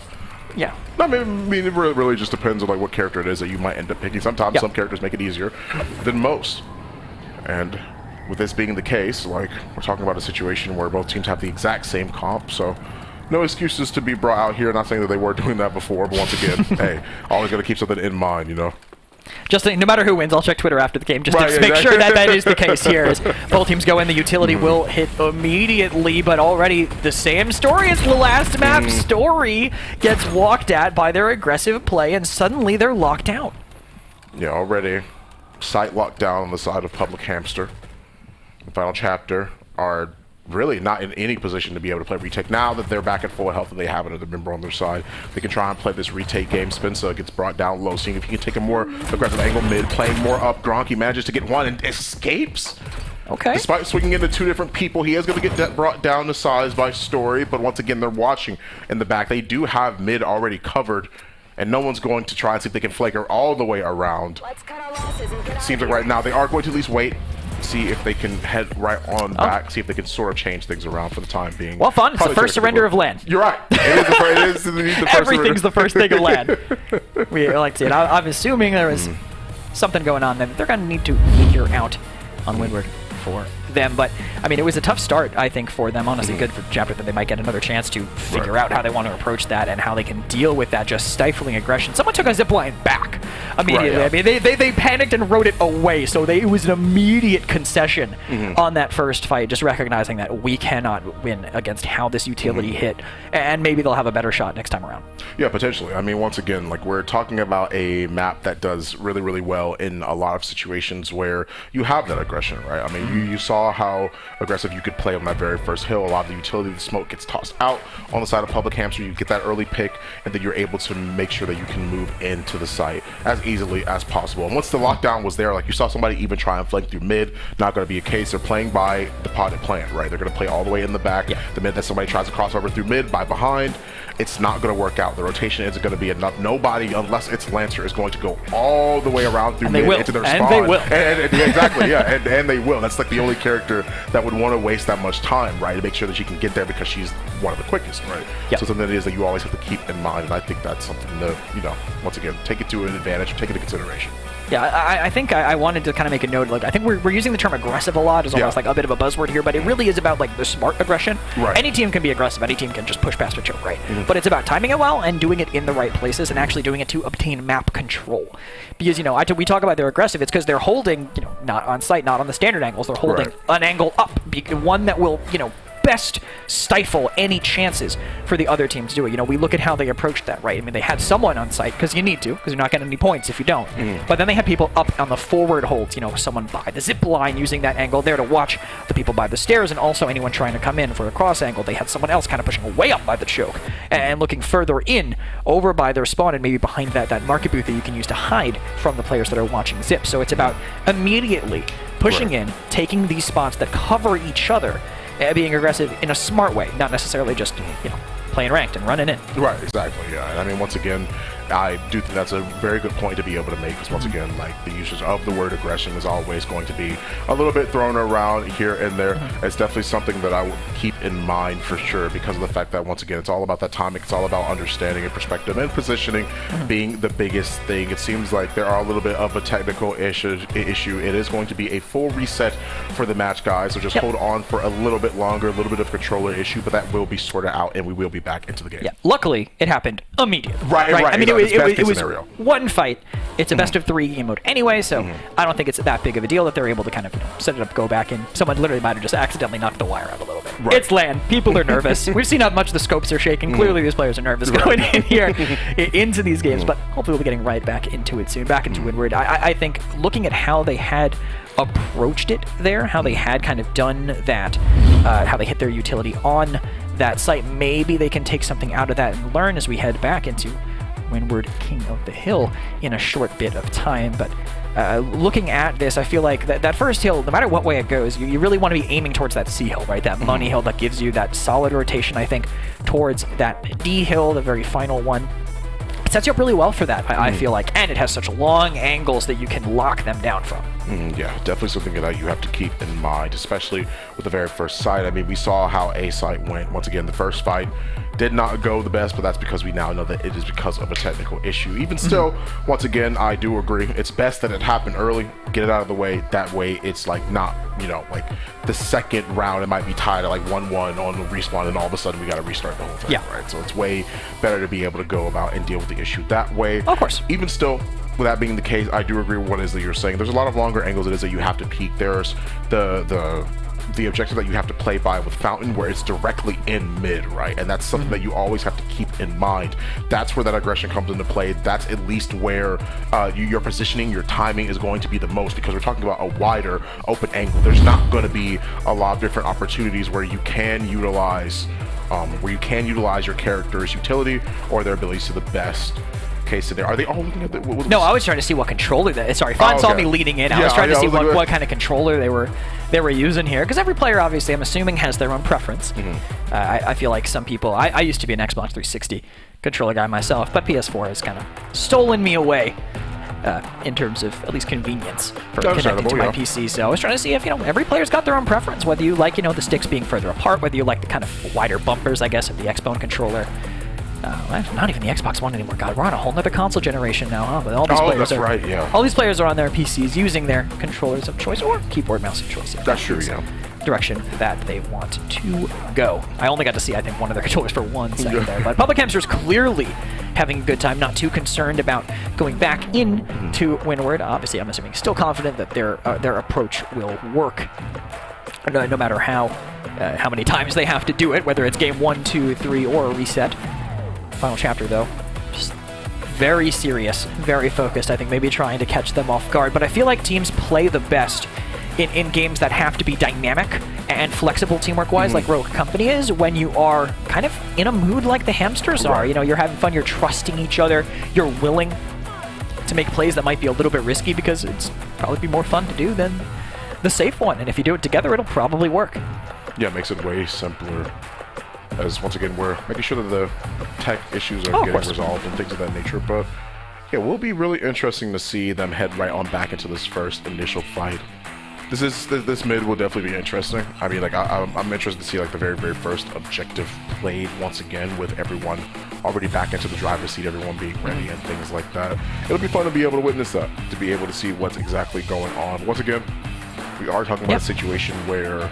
Yeah. I mean, it really just depends on like what character it is that you might end up picking. Sometimes some characters make it easier than most. And with this being the case, like, we're talking about a situation where both teams have the exact same comp, so no excuses to be brought out here. Not saying that they were doing that before, but once again, hey, always got to keep something in mind, you know? Just no matter who wins, I'll check Twitter after the game just to make sure that is the case here. As both teams go in, the utility will hit immediately, but already the same story as the last map. Story gets walked at by their aggressive play, and suddenly they're locked out. Yeah, already site locked down on the side of Public Hamster. The Final Chapter are really not in any position to be able to play retake. Now that they're back at full health and they have another member on their side, they can try and play this retake game. Spencer gets brought down low, seeing if he can take a more aggressive angle mid, playing more up. Gronky manages to get one and escapes. Okay. Despite swinging into two different people, he is going to get brought down to size by Story, but once again, they're watching in the back. They do have mid already covered, and no one's going to try and see if they can flake her all the way around. Seems like right now they are going to at least wait, see if they can head right on back, see if they can sort of change things around for the time being. Well, fun. It's the first surrender of land. You're right. It is the first Everything's the first thing of land. We like to see it. I'm assuming there is something going on that they're going to need to figure out on Windward for them. But, I mean, it was a tough start, I think, for them. Honestly, good for Chapter that they might get another chance to figure out how they want to approach that and how they can deal with that just stifling aggression. Someone took a zipline back immediately. I mean, they panicked and wrote it away, so it was an immediate concession on that first fight, just recognizing that we cannot win against how this utility hit, and maybe they'll have a better shot next time around. Yeah, potentially. I mean, once again, like, we're talking about a map that does really, really well in a lot of situations where you have that aggression, right? I mean, you saw how aggressive you could play on that very first hill. A lot of the utility, the smoke gets tossed out on the side of Public Hamster. You get that early pick, and then you're able to make sure that you can move into the site as easily as possible. And once the lockdown was there, like, you saw somebody even try and flank through mid. Not going to be a case. They're playing by the potted plant, right? They're going to play all the way in the back. The minute that somebody tries to cross over through mid by behind, it's not going to work out. The rotation isn't going to be enough. Nobody, unless it's Lancer, is going to go all the way around through mid into their spawn. And they will. Exactly, yeah, and they will. That's like the only character that would want to waste that much time, right, to make sure that she can get there because she's one of the quickest, right? So something that is that you always have to keep in mind, and I think that's something to, you know, once again, take it to an advantage, take it into consideration. Yeah, I think I wanted to kind of make a note. Like, I think we're using the term aggressive a lot as almost like a bit of a buzzword here, but it really is about like the smart aggression. Right. Any team can be aggressive. Any team can just push past a choke, right? But it's about timing it well and doing it in the right places and actually doing it to obtain map control. Because, you know, we talk about they're aggressive. It's because they're holding, you know, not on site, not on the standard angles. They're holding an angle up, one that will, you know, best stifle any chances for the other team to do it. You know, we look at how they approached that, right? I mean, they had someone on site, because you need to, because you're not getting any points if you don't. But then they had people up on the forward holds, you know, someone by the zip line using that angle there to watch the people by the stairs, and also anyone trying to come in for a cross angle. They had someone else kind of pushing way up by the choke and looking further in over by their spawn and maybe behind that market booth that you can use to hide from the players that are watching zip. So it's about immediately pushing in, taking these spots that cover each other, being aggressive in a smart way, not necessarily just, you know, playing ranked and running in. Right, exactly, yeah. And I mean, once again, I do think that's a very good point to be able to make, because once again, like, the usage of the word aggression is always going to be a little bit thrown around here and there. It's definitely something that I will keep in mind for sure, because of the fact that, once again, it's all about that timing, it's all about understanding and perspective, and positioning being the biggest thing. It seems like there are a little bit of a technical issue. It is going to be a full reset for the match, guys, so just hold on for a little bit longer, a little bit of controller issue, but that will be sorted out and we will be back into the game. Yeah, luckily it happened immediately. Right. I mean, it was scenario. one fight, It's a best of 3 game mode anyway, so I don't think it's that big of a deal that they're able to kind of set it up, go back in. Someone literally might have just accidentally knocked the wire out a little bit. It's LAN. People are nervous. We've seen how much the scopes are shaking. Clearly, these players are nervous going in here into these games, but hopefully we'll be getting right back into it soon, back into Windward. I think looking at how they had approached it there, how they had kind of done that, how they hit their utility on that site, maybe they can take something out of that and learn as we head back into Windward King of the Hill in a short bit of time. But looking at this, I feel like that first hill, no matter what way it goes, you really want to be aiming towards that C hill, right? That money hill that gives you that solid rotation, I think, towards that D hill, the very final one. It sets you up really well for that, I feel like, and it has such long angles that you can lock them down from. Yeah, definitely something that you have to keep in mind, especially with the very first site. I mean, we saw how A site went. Once again, the first fight did not go the best, but that's because we now know that it is because of a technical issue. Even still, once again, I do agree. It's best that it happened early, get it out of the way. That way it's like not, you know, like the second round, it might be tied at like 1-1 on the respawn, and all of a sudden we got to restart the whole thing, right? So it's way better to be able to go about and deal with the issue that way. Of course. Even still, with that being the case, I do agree with what it is that you're saying. There's a lot of longer angles it is that you have to peek. There's the objective that you have to play by with Fountain, where it's directly in mid, right? And that's something that you always have to keep in mind. That's where that aggression comes into play. That's at least where your positioning, your timing is going to be the most, because we're talking about a wider open angle. There's not going to be a lot of different opportunities where you can utilize your character's utility or their abilities to the best case today. Are they all looking at the... No, I was trying to see what controller sorry, Fawn saw me leading in. I was trying to see what kind of controller they were using here, because every player, obviously, I'm assuming, has their own preference. I feel like some people... I used to be an Xbox 360 controller guy myself, but PS4 has kind of stolen me away in terms of at least convenience for connecting to my PC. So I was trying to see if, every player's got their own preference, whether you like, the sticks being further apart, whether you like the kind of wider bumpers, I guess, of the Xbone controller. Not even the Xbox One anymore. God, we're on a whole nother console generation now, huh? But all these players that's right, yeah. All these players are on their PCs using their controllers of choice or keyboard mouse of choice. That's true, yeah. Direction that they want to go. I only got to see, I think, one of their controllers for 1 second there. But Public Hamsters clearly having a good time, not too concerned about going back in to Windward. Obviously, I'm assuming still confident that their approach will work, no matter how many times they have to do it, whether it's game 1, 2, 3, or a reset. Final chapter, though, just very serious, very focused. I think maybe trying to catch them off guard. But I feel like teams play the best in games that have to be dynamic and flexible teamwork-wise, like Rogue Company is, when you are kind of in a mood like the Hamsters are. You're having fun, you're trusting each other, you're willing to make plays that might be a little bit risky because it's probably be more fun to do than the safe one. And if you do it together, it'll probably work. Yeah, it makes it way simpler. As once again, we're making sure that the tech issues are getting resolved and things of that nature. But yeah, will be really interesting to see them head right on back into this first initial fight. This mid will definitely be interesting. I mean, like I'm interested to see like the very first objective played once again, with everyone already back into the driver's seat, everyone being ready and things like that. It'll be fun to be able to witness that, to be able to see what's exactly going on. Once again, we are talking about a situation where,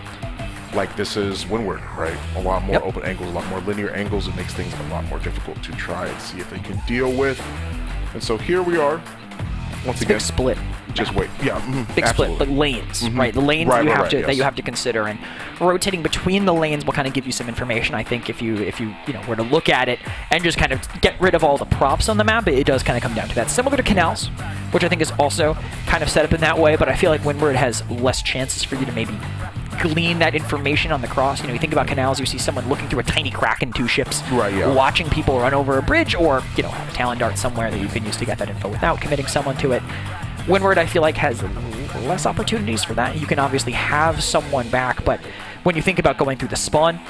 like, this is Windward, right? A lot more open angles, a lot more linear angles. It makes things a lot more difficult to try and see if they can deal with. And so here we are, once again. Big split. Just wait. Yeah. Big split, but lanes, right? The lanes that you have to consider, and rotating between the lanes will kind of give you some information. I think if you were to look at it and just kind of get rid of all the props on the map, it does kind of come down to that. Similar to Canals, which I think is also kind of set up in that way, but I feel like Windward has less chances for you to maybe glean that information on the cross. You think about Canals, you see someone looking through a tiny crack in 2 ships, watching people run over a bridge, or have a Talon Dart somewhere that you can use to get that info without committing someone to it. Windward, I feel like, has less opportunities for that. You can obviously have someone back, but when you think about going through the spawn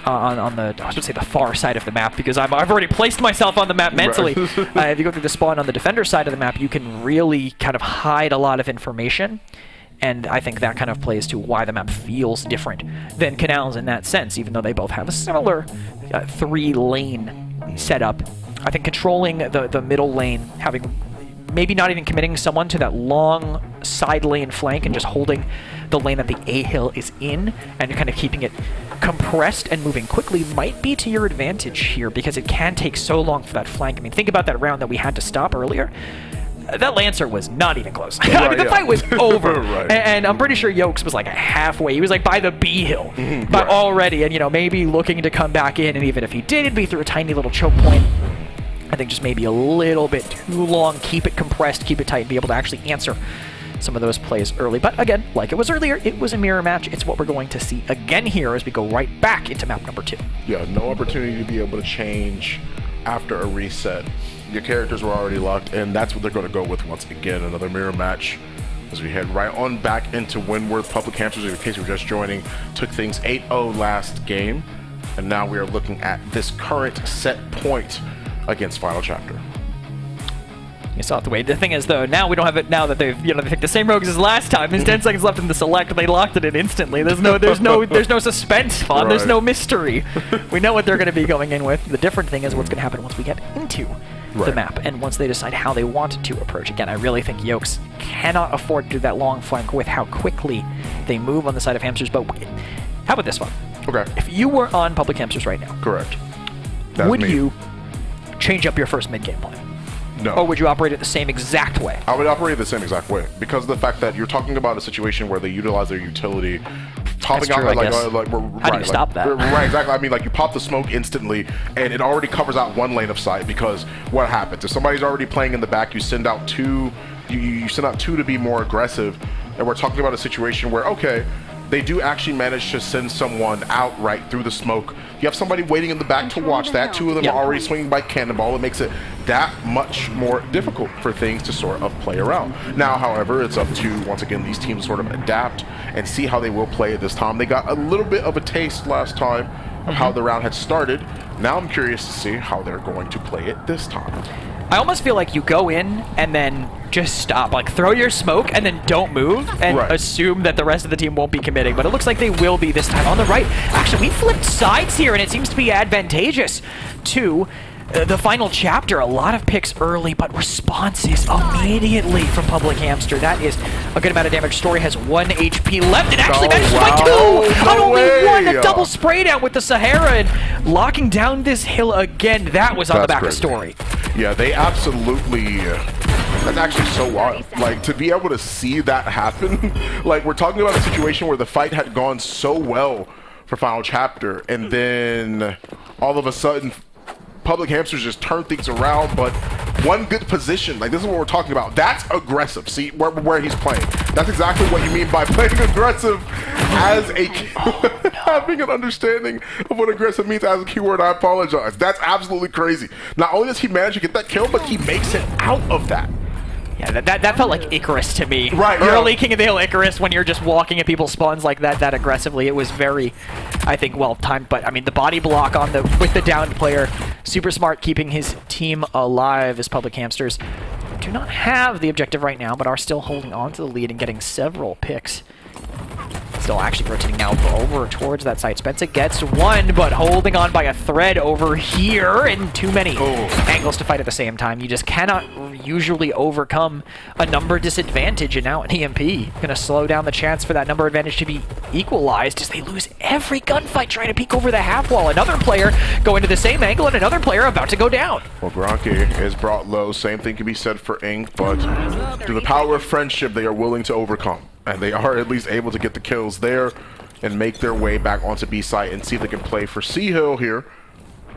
on the, I was going to say the far side of the map, because I've already placed myself on the map mentally. If you go through the spawn on the defender side of the map, you can really kind of hide a lot of information. And I think that kind of plays to why the map feels different than Canals in that sense, even though they both have a similar 3-lane setup. I think controlling the middle lane, having maybe not even committing someone to that long side lane flank and just holding the lane that the A hill is in and kind of keeping it compressed and moving quickly might be to your advantage here, because it can take so long for that flank. I mean, think about that round that we had to stop earlier. that Lancer was not even close. I mean, the fight was over. And I'm pretty sure Yokes was like halfway. He was like by the B hill but already. And, you know, maybe looking to come back in. And even if he did, it'd be through a tiny little choke point. I think just maybe a little bit too long. Keep it compressed, keep it tight, and be able to actually answer some of those plays early. But again, like it was earlier, it was a mirror match. It's what we're going to see again here as we go right back into map number 2. Yeah, no opportunity to be able to change after a reset. Your characters were already locked in. That's what they're going to go with once again. Another mirror match as we head right on back into Windward. Public Hamsters, in case you're just joining, took things 8-0 last game. And now we are looking at this current set point against Final Chapter. You saw it the way. The thing is, though, now we don't have it. Now that they've, you know, they picked the same rogues as last time. There's 10 seconds left in the select. They locked it in instantly. There's no suspense, Fawn. There's no mystery. We know what they're going to be going in with. The different thing is what's going to happen once we get into the map and once they decide how they want to approach. Again, I really think Yokes cannot afford to do that long flank with how quickly they move on the side of Hamsters. But how about this one? Okay. If you were on Public Hamsters right now, correct, would you change up your first mid-game plan? No. Or would you operate it the same exact way? I would operate the same exact way because of the fact that you're talking about a situation where they utilize their utility, popping out how do you stop that? Right, exactly. I mean, like you pop the smoke instantly, and it already covers out one lane of sight. Because what happens if somebody's already playing in the back? You send out two. You send out two to be more aggressive, and we're talking about a situation where they do actually manage to send someone out right through the smoke. You have somebody waiting in the back to watch that. Two of them are already swinging by cannonball. It makes it that much more difficult for things to sort of play around. Now, however, it's up to, once again, these teams sort of adapt and see how they will play it this time. They got a little bit of a taste last time of how the round had started. Now I'm curious to see how they're going to play it this time. I almost feel like you go in and then just stop. Like, throw your smoke and then don't move and assume that the rest of the team won't be committing. But it looks like they will be this time. On the right, actually, we flipped sides here, and it seems to be advantageous to the Final Chapter. A lot of picks early, but responses immediately from Public Hamster. That is a good amount of damage. Story has 1 HP left. It actually manages to find 2 on only 1. A double spray down with the Sahara and locking down this hill again. That was on the back of Story. Yeah, they absolutely... that's actually so wild. Like, to be able to see that happen, like, we're talking about a situation where the fight had gone so well for Final Chapter, and then all of a sudden, Public Hamsters just turn things around, but one good position, like this is what we're talking about. That's aggressive. See where he's playing. That's exactly what you mean by playing aggressive as a having an understanding of what aggressive means as a keyword. I apologize. That's absolutely crazy. Not only does he manage to get that kill, but he makes it out of that. Yeah, that felt like Icarus to me. Right. Early King of the Hill Icarus, when you're just walking at people's spawns like that aggressively. It was very, I think, well timed. But I mean, the body block on with the downed player, super smart, keeping his team alive as Public Hamsters do not have the objective right now, but are still holding on to the lead and getting several picks. Still actually rotating now over towards that side. Spencer gets one, but holding on by a thread over here, and too many angles to fight at the same time. You just cannot usually overcome a number disadvantage, and now an EMP gonna slow down the chance for that number advantage to be equalized as they lose every gunfight trying to peek over the half wall. Another player going to the same angle, and another player about to go down. Well, Gronky is brought low. Same thing can be said for Ink, but through the power of friendship, they are willing to overcome. And they are at least able to get the kills there and make their way back onto B site and see if they can play for C Hill here,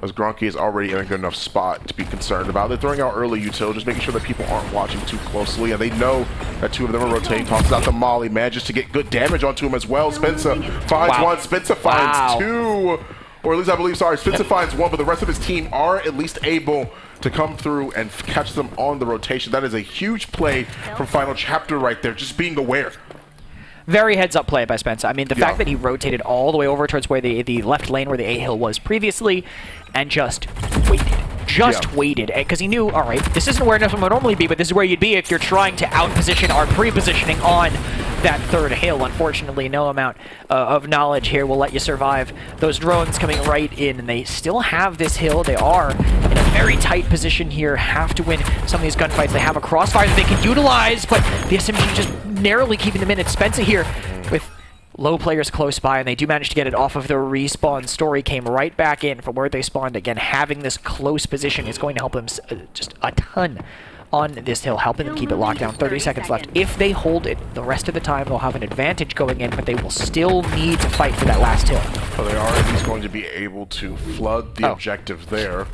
as Gronky is already in a good enough spot to be concerned about. They're throwing out early util, just making sure that people aren't watching too closely, and they know that 2 of them are rotating. Tosses out the Molly, manages to get good damage onto him as well. Spencer finds 1, Spencer finds 2, or at least I believe, Spencer finds 1, but the rest of his team are at least able to come through and catch them on the rotation. That is a huge play from Final Chapter right there, just being aware. Very heads-up play by Spencer. I mean, the fact that he rotated all the way over towards where the left lane where the A hill was previously and just waited. Because he knew, all right, this isn't where enough would normally be, but this is where you'd be if you're trying to out-position or pre-positioning on that third hill. Unfortunately, no amount of knowledge here will let you survive those drones coming right in, and they still have this hill. They are in a very tight position here, have to win some of these gunfights. They have a crossfire that they can utilize, but the SMG just narrowly keeping them in. It's Spencer here with low players close by, and they do manage to get it off of the respawn. Story came right back in from where they spawned. Again, having this close position is going to help them just a ton on this hill, helping them keep it locked down. 30 seconds left. If they hold it the rest of the time, they'll have an advantage going in, but they will still need to fight for that last hill. Well, they are at least going to be able to flood the objective there.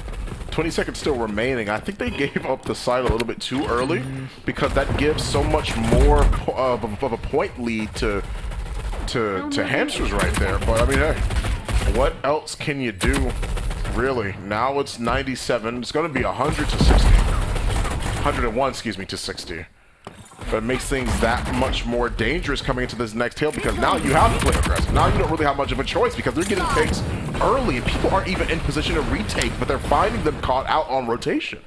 20 seconds still remaining. I think they gave up the side a little bit too early because that gives so much more of a point lead to Hamsters right there. But I mean, hey, what else can you do, really? Now it's 97. It's going to be 100 to 60. 101, excuse me, to 60. But it makes things that much more dangerous coming into this next hill because now you have to play aggressive. Now you don't really have much of a choice because they're getting picks early and people aren't even in position to retake, but they're finding them caught out on rotation.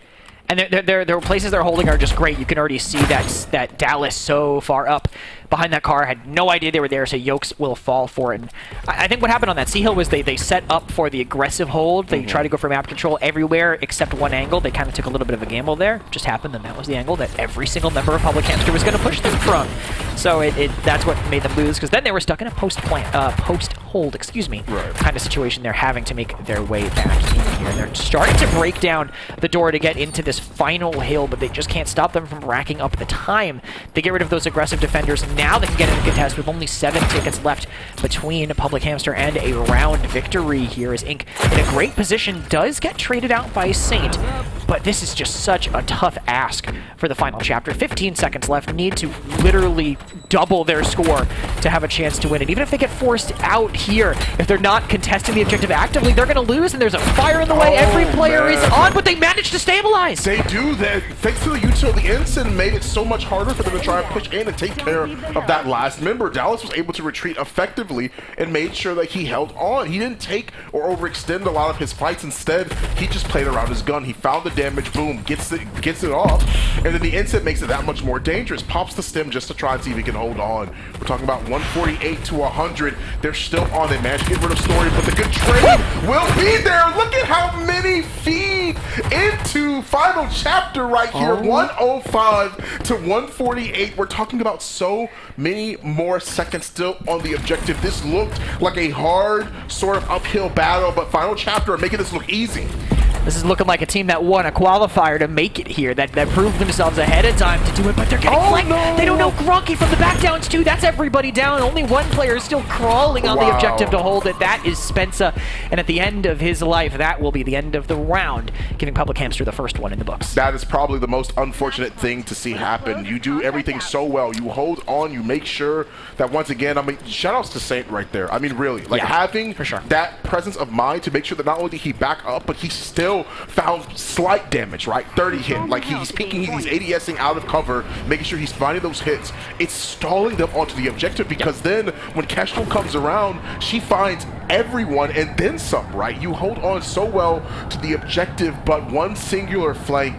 And their places they're holding are just great. You can already see that Dallas so far up behind that car. Had no idea they were there, so Yokes will fall for it. And I think what happened on that C-Hill was they set up for the aggressive hold. They tried to go for map control everywhere except one angle. They kind of took a little bit of a gamble there. Just happened, and that was the angle that every single member of Public Hamster was going to push them from. So that's what made them lose, because then they were stuck in a post-hold, kind of situation. They're having to make their way back in here. And they're starting to break down the door to get into this final hill, but they just can't stop them from racking up the time. They get rid of those aggressive defenders. Now they can get in a contest with only 7 tickets left between Public Hamster and a round victory here, as Inc. in a great position does get traded out by Saint, but this is just such a tough ask for the final chapter. 15 seconds left, need to literally double their score to have a chance to win it. Even if they get forced out here, if they're not contesting the objective actively, they're going to lose, and there's a fire in the way. Every player is on, but they managed to stabilize. They do that. Thanks to the utility, Ensign made it so much harder for them to try and push in and take care of that last member. Dallas was able to retreat effectively and made sure that he held on. He didn't take or overextend a lot of his fights. Instead, he just played around his gun. He found the damage, boom, gets it off, and then the Ensign makes it that much more dangerous. Pops the stem just to try and see if he can hold on. We're talking about 148 to 100. They're still on. They managed to get rid of Story, but the good trade will be there. Look at how many feed into final chapter right here. 105 to 148. We're talking about so many more seconds still on the objective. This looked like a hard sort of uphill battle, but final chapter are making this look easy. This is looking like a team that won a qualifier to make it here, that proved themselves ahead of time to do it, but they're getting flanked. No. They don't know Gronky from the backdowns too. That's everybody down. Only one player is still crawling on the objective to hold it. That is Spencer, and at the end of his life, that will be the end of the round, giving Public Hamster the first one in the books. That is probably the most unfortunate thing to see happen. You do everything so well. You hold on. You make sure that, once again, I mean, shout-outs to Saint right there. I mean, really, like having that presence of mind to make sure that not only did he back up, but he still found slight damage, right? 30 hit. Like, he's peeking, he's ADSing out of cover, making sure he's finding those hits. It's stalling them onto the objective, because then when Kestrel comes around, she finds everyone and then some, right? You hold on so well to the objective, but one singular flank,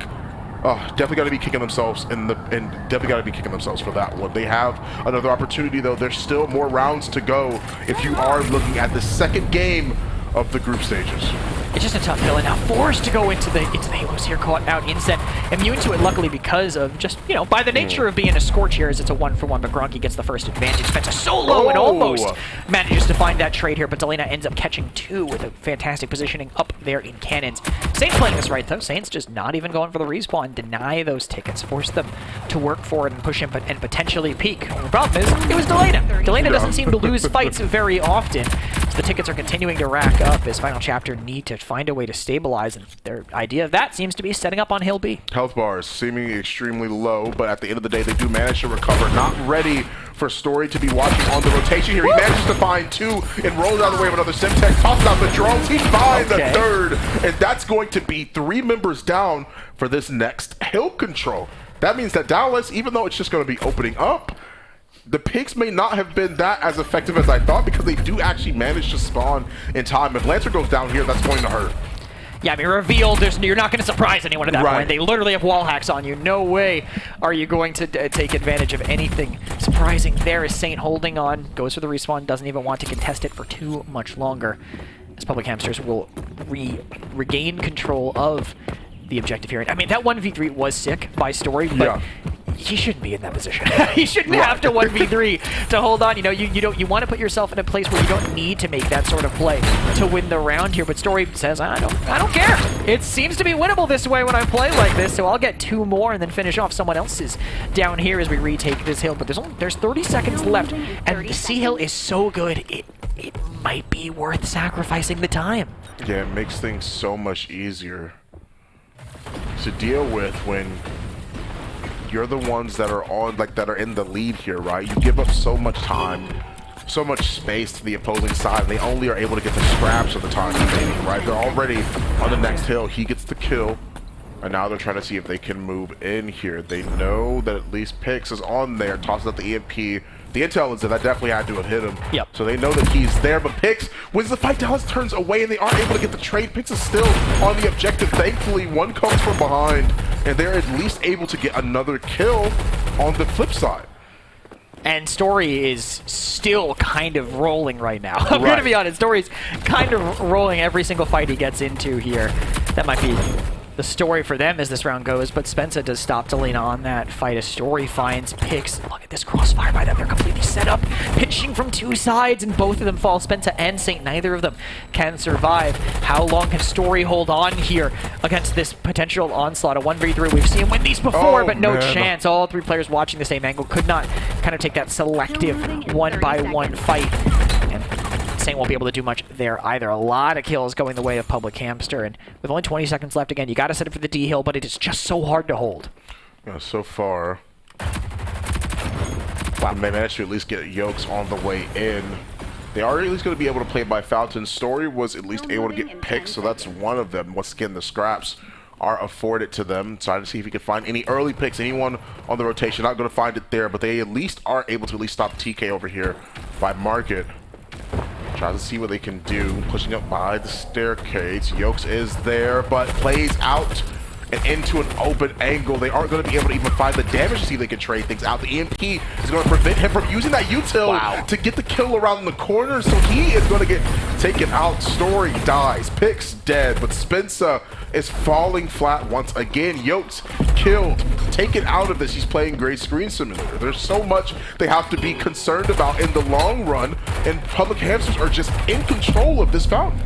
definitely got to be kicking themselves and definitely got to be kicking themselves for that one. They have another opportunity, though. There's still more rounds to go if you are looking at the second game of the group stages. It's just a tough hill, and now forced to go into the Halos here, caught out Inset. Immune to it, luckily, because of just, by the nature of being a Scorch here, is it's a 1-for-1, but Gronky gets the first advantage. Spencer solo and almost manages to find that trade here, but Delena ends up catching 2 with a fantastic positioning up there in cannons. Saints playing this right, though. Saints just not even going for the respawn, deny those tickets, force them to work for it and push him and potentially peak. Well, the problem is, it was Delena. Delena doesn't seem to lose fights very often, so the tickets are continuing to rack up as Final Chapter need to find a way to stabilize, and their idea of that seems to be setting up on Hill B. Health bars seeming extremely low, but at the end of the day, they do manage to recover. Not ready for Story to be watching on the rotation here. He manages to find 2 and rolls out of the way of another Semtex, tosses out the drones. He finds the third, and that's going to be 3 members down for this next hill control. That means that Dallas, even though it's just going to be opening up, the picks may not have been that as effective as I thought, because they do actually manage to spawn in time. If Lancer goes down here, that's going to hurt. Yeah, I mean, revealed, you're not going to surprise anyone at that point. They literally have wall hacks on you. No way are you going to take advantage of anything surprising. There is Saint holding on, goes for the respawn, doesn't even want to contest it for too much longer, as Public Hamsters will regain control of the objective here. I mean, that 1v3 was sick by Story, but he shouldn't be in that position. He shouldn't have to 1v3 to hold on. You want to put yourself in a place where you don't need to make that sort of play to win the round here. But Story says, I don't care. It seems to be winnable this way when I play like this, so I'll get 2 more and then finish off someone else's down here as we retake this hill. But there's 30 seconds left, and the C hill is so good, it might be worth sacrificing the time. Yeah, it makes things so much easier to deal with when you're the ones that are that are in the lead here, right? You give up so much time, so much space to the opposing side, and they only are able to get the scraps of the time remaining, right? They're already on the next hill. He gets the kill, and now they're trying to see if they can move in here. They know that at least Pix is on there, tosses out the EMP. The intel is that definitely had to have hit him. Yep. So they know that he's there, but Pix wins the fight. Dallas turns away, and they aren't able to get the trade. Pix is still on the objective. Thankfully, one comes from behind, and they're at least able to get another kill on the flip side. And Story is still kind of rolling right now. I'm going to be honest, Story's kind of rolling every single fight he gets into here. That might be the story for them as this round goes, but Spencer does stop Delena on that fight as Story finds Pix. Look at this crossfire by them. They're completely set up, pinching from 2 sides, and both of them fall. Spencer and Saint, neither of them can survive. How long can Story hold on here against this potential onslaught? A 1v3. We've seen him win these before, but no chance. All 3 players watching the same angle could not kind of take that selective one-by-one fight. And Saint won't be able to do much there either. A lot of kills going the way of Public Hamster, and with only 20 seconds left, again, you got to set it for the D hill, but it is just so hard to hold. Yeah, so far, wow, they managed to at least get Yokes on the way in. They are at least going to be able to play by Fountain. Story was at least able to get Pix, so that's one of them. Once again, the scraps are afforded to them. Trying to see if he can find any early picks, anyone on the rotation. Not going to find it there, but they at least are able to at least stop TK over here by Market. Tries to see what they can do, pushing up by the staircase. Yokes is there, but plays out and into an open angle. They aren't going to be able to even find the damage to see if they can trade things out. The EMP is going to prevent him from using that util to get the kill around the corner, so he is going to get taken out. Story dies, Pix dead, but Spencer is falling flat once again. Yokes killed, taken out of this. He's playing Great Screen Simulator. There's so much they have to be concerned about in the long run, and Public Hamsters are just in control of this fountain.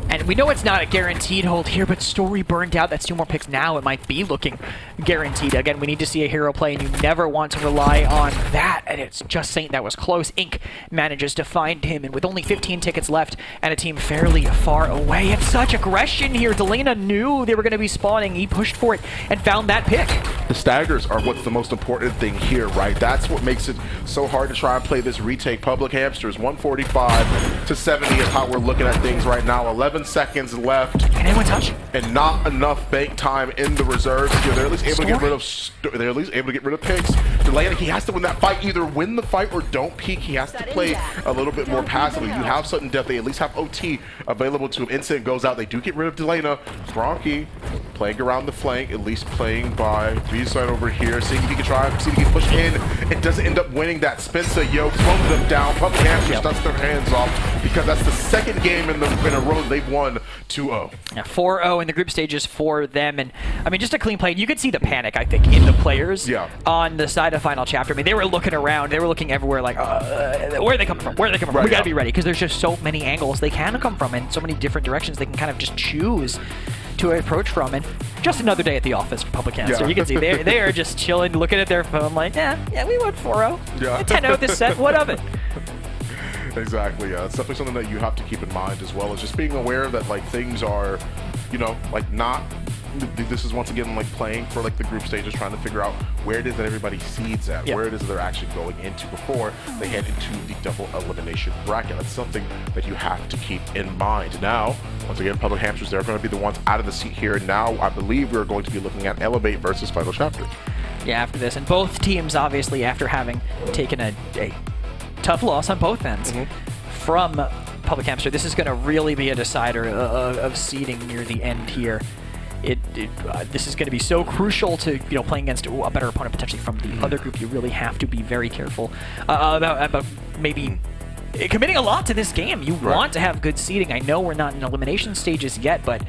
And we know it's not a guaranteed hold here, but Story burned out. That's 2 more picks now. It might be looking guaranteed. Again, we need to see a hero play, and you never want to rely on that. And it's just Saint that was close. Ink manages to find him, and with only 15 tickets left and a team fairly far away, and such aggression here. Delena knew they were going to be spawning. He pushed for it and found that pick. The staggers are what's the most important thing here, right? That's what makes it so hard to try and play this retake. Public Hamsters, 145 to 70 is how we're looking at things right now. 11 seconds left. Can anyone touch? And not enough bank time in the reserves here. They're at least able to get rid of. They're at least able to get rid of Pix. Delena, he has to win that fight. Either win the fight or don't peek. He has to play a little bit more passively. You have sudden death. They at least have OT available to him. Instant goes out. They do get rid of Delena. Bronchi playing around the flank, at least playing by B-side over here, seeing if he can try, see if he can push in. It doesn't end up winning that. Spencer Yokes throws them down. Public Hamsters shuts their hands off because that's the second game in a row they've won 2-0. Yeah, 4-0 in the group stages for them. And I mean, just a clean play. You could see the panic, I think, in the players on the side of Final Chapter. I mean, they were looking around. They were looking everywhere like, where are they coming from? Where are they coming from? We got to be ready because there's just so many angles they can come from and so many different directions they can kind of just choose to approach from. And just another day at the office for Public Hamster. You can see they are just chilling, looking at their phone like, yeah, we went 4-0. Yeah. 10-0 this set. What of it? Exactly, yeah. It's definitely something that you have to keep in mind, as well as just being aware that, like, things are, you know, like, not... This is once again like playing for like the group stages, trying to figure out where it is that everybody seeds at, where it is that they're actually going into before they head into the double elimination bracket. That's something that you have to keep in mind. Now, once again, Public Hamsters, they're going to be the ones out of the seat here. Now, I believe we're going to be looking at Elevate versus Final Chapter. Yeah, after this, and both teams, obviously, after having taken a tough loss on both ends from Public Hamster, this is going to really be a decider of seeding near the end here. This is going to be so crucial to playing against a better opponent potentially from the other group. You really have to be very careful about maybe committing a lot to this game. You want to have good seeding. I know we're not in elimination stages yet, but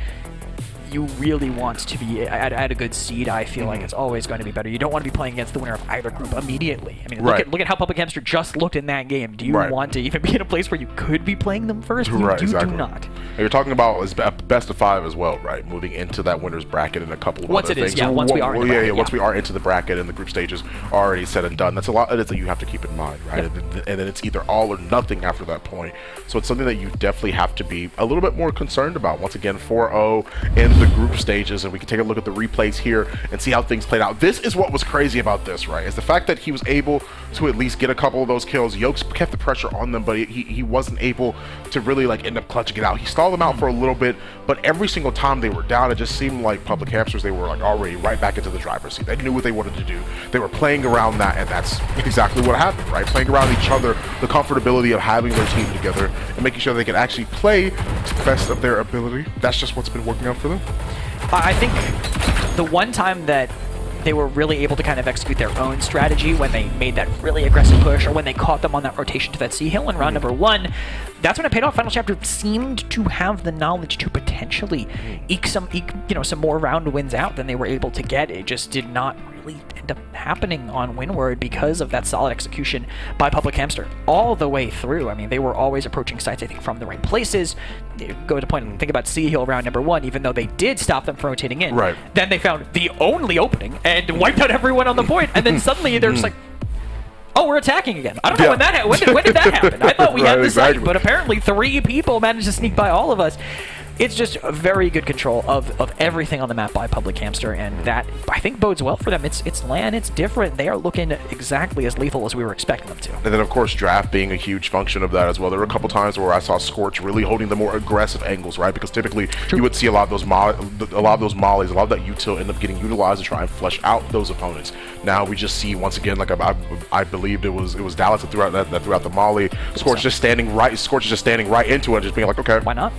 you really want to be at a good seed. I feel like it's always going to be better. You don't want to be playing against the winner of either group immediately. I mean, look at how Public Hamster just looked in that game. Do you want to even be in a place where you could be playing them first? You do not. And you're talking about best of 5 as well, right? Moving into that winner's bracket and a couple of other things. Once we are in the bracket, once we are into the bracket and the group stages already said and done. That's a lot that you have to keep in mind, right? And then it's either all or nothing after that point. So it's something that you definitely have to be a little bit more concerned about. Once again, 4-0 in the group stages, and we can take a look at the replays here and see how things played out. This is what was crazy about this, right? Is the fact that he was able to at least get a couple of those kills. Yokes kept the pressure on them, but he wasn't able to really like end up clutching it out. He stalled them out for a little bit, but every single time they were down, it just seemed like Public Hamsters, they were like already right back into the driver's seat. They knew what they wanted to do. They were playing around that, and that's exactly what happened, right? Playing around each other, the comfortability of having their team together and making sure they can actually play to the best of their ability. That's just what's been working out for them. I think the one time that they were really able to kind of execute their own strategy when they made that really aggressive push, or when they caught them on that rotation to that C hill in round number 1, that's when it paid off. Final Chapter seemed to have the knowledge to potentially eke some more round wins out than they were able to get. It just did not really end up happening on Windward because of that solid execution by Public Hamster all the way through. I mean, they were always approaching sites, I think, from the right places. Go to point and think about C hill round number 1, even though they did stop them from rotating in. Right. Then they found the only opening and wiped out everyone on the point, and then suddenly they're just like, oh, we're attacking again. I don't know when did that happen? I thought we had the site, but apparently 3 people managed to sneak by all of us. It's just a very good control of everything on the map by Public Hamster, and that, I think, bodes well for them. It's LAN, it's different. They are looking exactly as lethal as we were expecting them to. And then, of course, draft being a huge function of that as well. There were a couple times where I saw Scorch really holding the more aggressive angles, right? Because typically you would see a lot of those mollies, a lot of that util end up getting utilized to try and flush out those opponents. Now we just see, once again, like I believed it was Dallas that threw out the molly. Scorch is just standing right into it, just being like, okay, why not?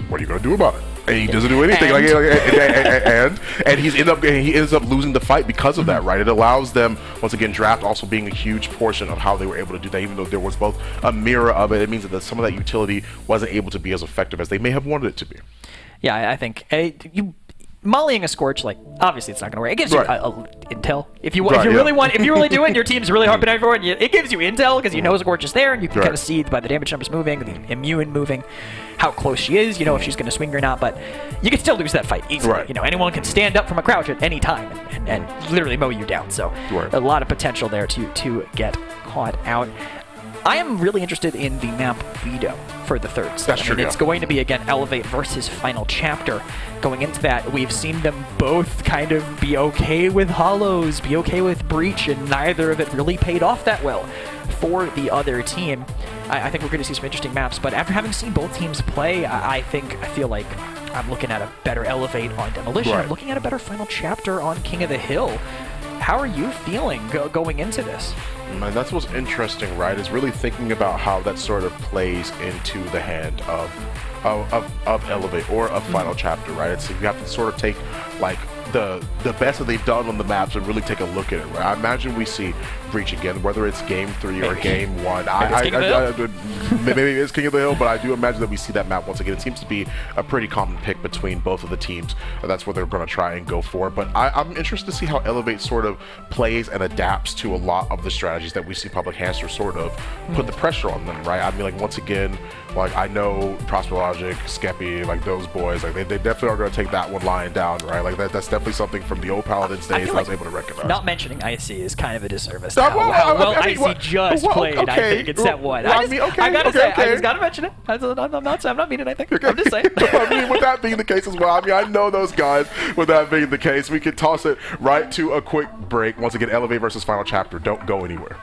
What are you gonna do about it? And he doesn't do anything. And he ends up losing the fight because of that, right? It allows them, once again, draft also being a huge portion of how they were able to do that. Even though there was both a mirror of it, it means that some of that utility wasn't able to be as effective as they may have wanted it to be. Yeah, I think mollying a Scorch, like, obviously it's not going to work. It gives you intel. If you really do it, and your team's really harping everyone, it gives you intel because you know Scorch is there, and you can kind of see by the damage numbers moving, the immune moving, how close she is, if she's going to swing or not, but you can still lose that fight easily. Right. Anyone can stand up from a crouch at any time and literally mow you down, so a lot of potential there to get caught out. I am really interested in the map Veto for the third set. That's true, It's going to be, again, Elevate versus Final Chapter. Going into that, we've seen them both kind of be okay with Hollows, be okay with Breach, and neither of it really paid off that well for the other team. I think we're going to see some interesting maps, but after having seen both teams play, I feel like I'm looking at a better Elevate on Demolition. I'm looking at a better Final Chapter on King of the Hill. How are you feeling going into this? Man, that's what's interesting, right? Is really thinking about how that sort of plays into the hand of Elevate or of Final Chapter, right? It's you have to sort of take like the best that they've done on the maps and really take a look at it, right? I imagine we see Breach again, whether it's game 3 or game 1. Maybe it's King of the Hill, but I do imagine that we see that map once again. It seems to be a pretty common pick between both of the teams, and that's what they're going to try and go for. But I'm interested to see how Elevate sort of plays and adapts to a lot of the strategies that we see Public Hamster sort of put the pressure on them, right? I mean, like, once again, like, I know Prosper Logic, Skeppy, like, those boys, like, they definitely are going to take that one lying down, right? Like, that's definitely something from the old Paladins days that I was able to recognize. Not mentioning IC is kind of a disservice. How well IC just played, okay. I think, in set 1. I gotta say, I just gotta mention it. I'm not meaning anything. I'm just saying. I mean, with that being the case as well, I mean, I know those guys. With that being the case, we can toss it right to a quick break. Once again, Elevate versus Final Chapter. Don't go anywhere.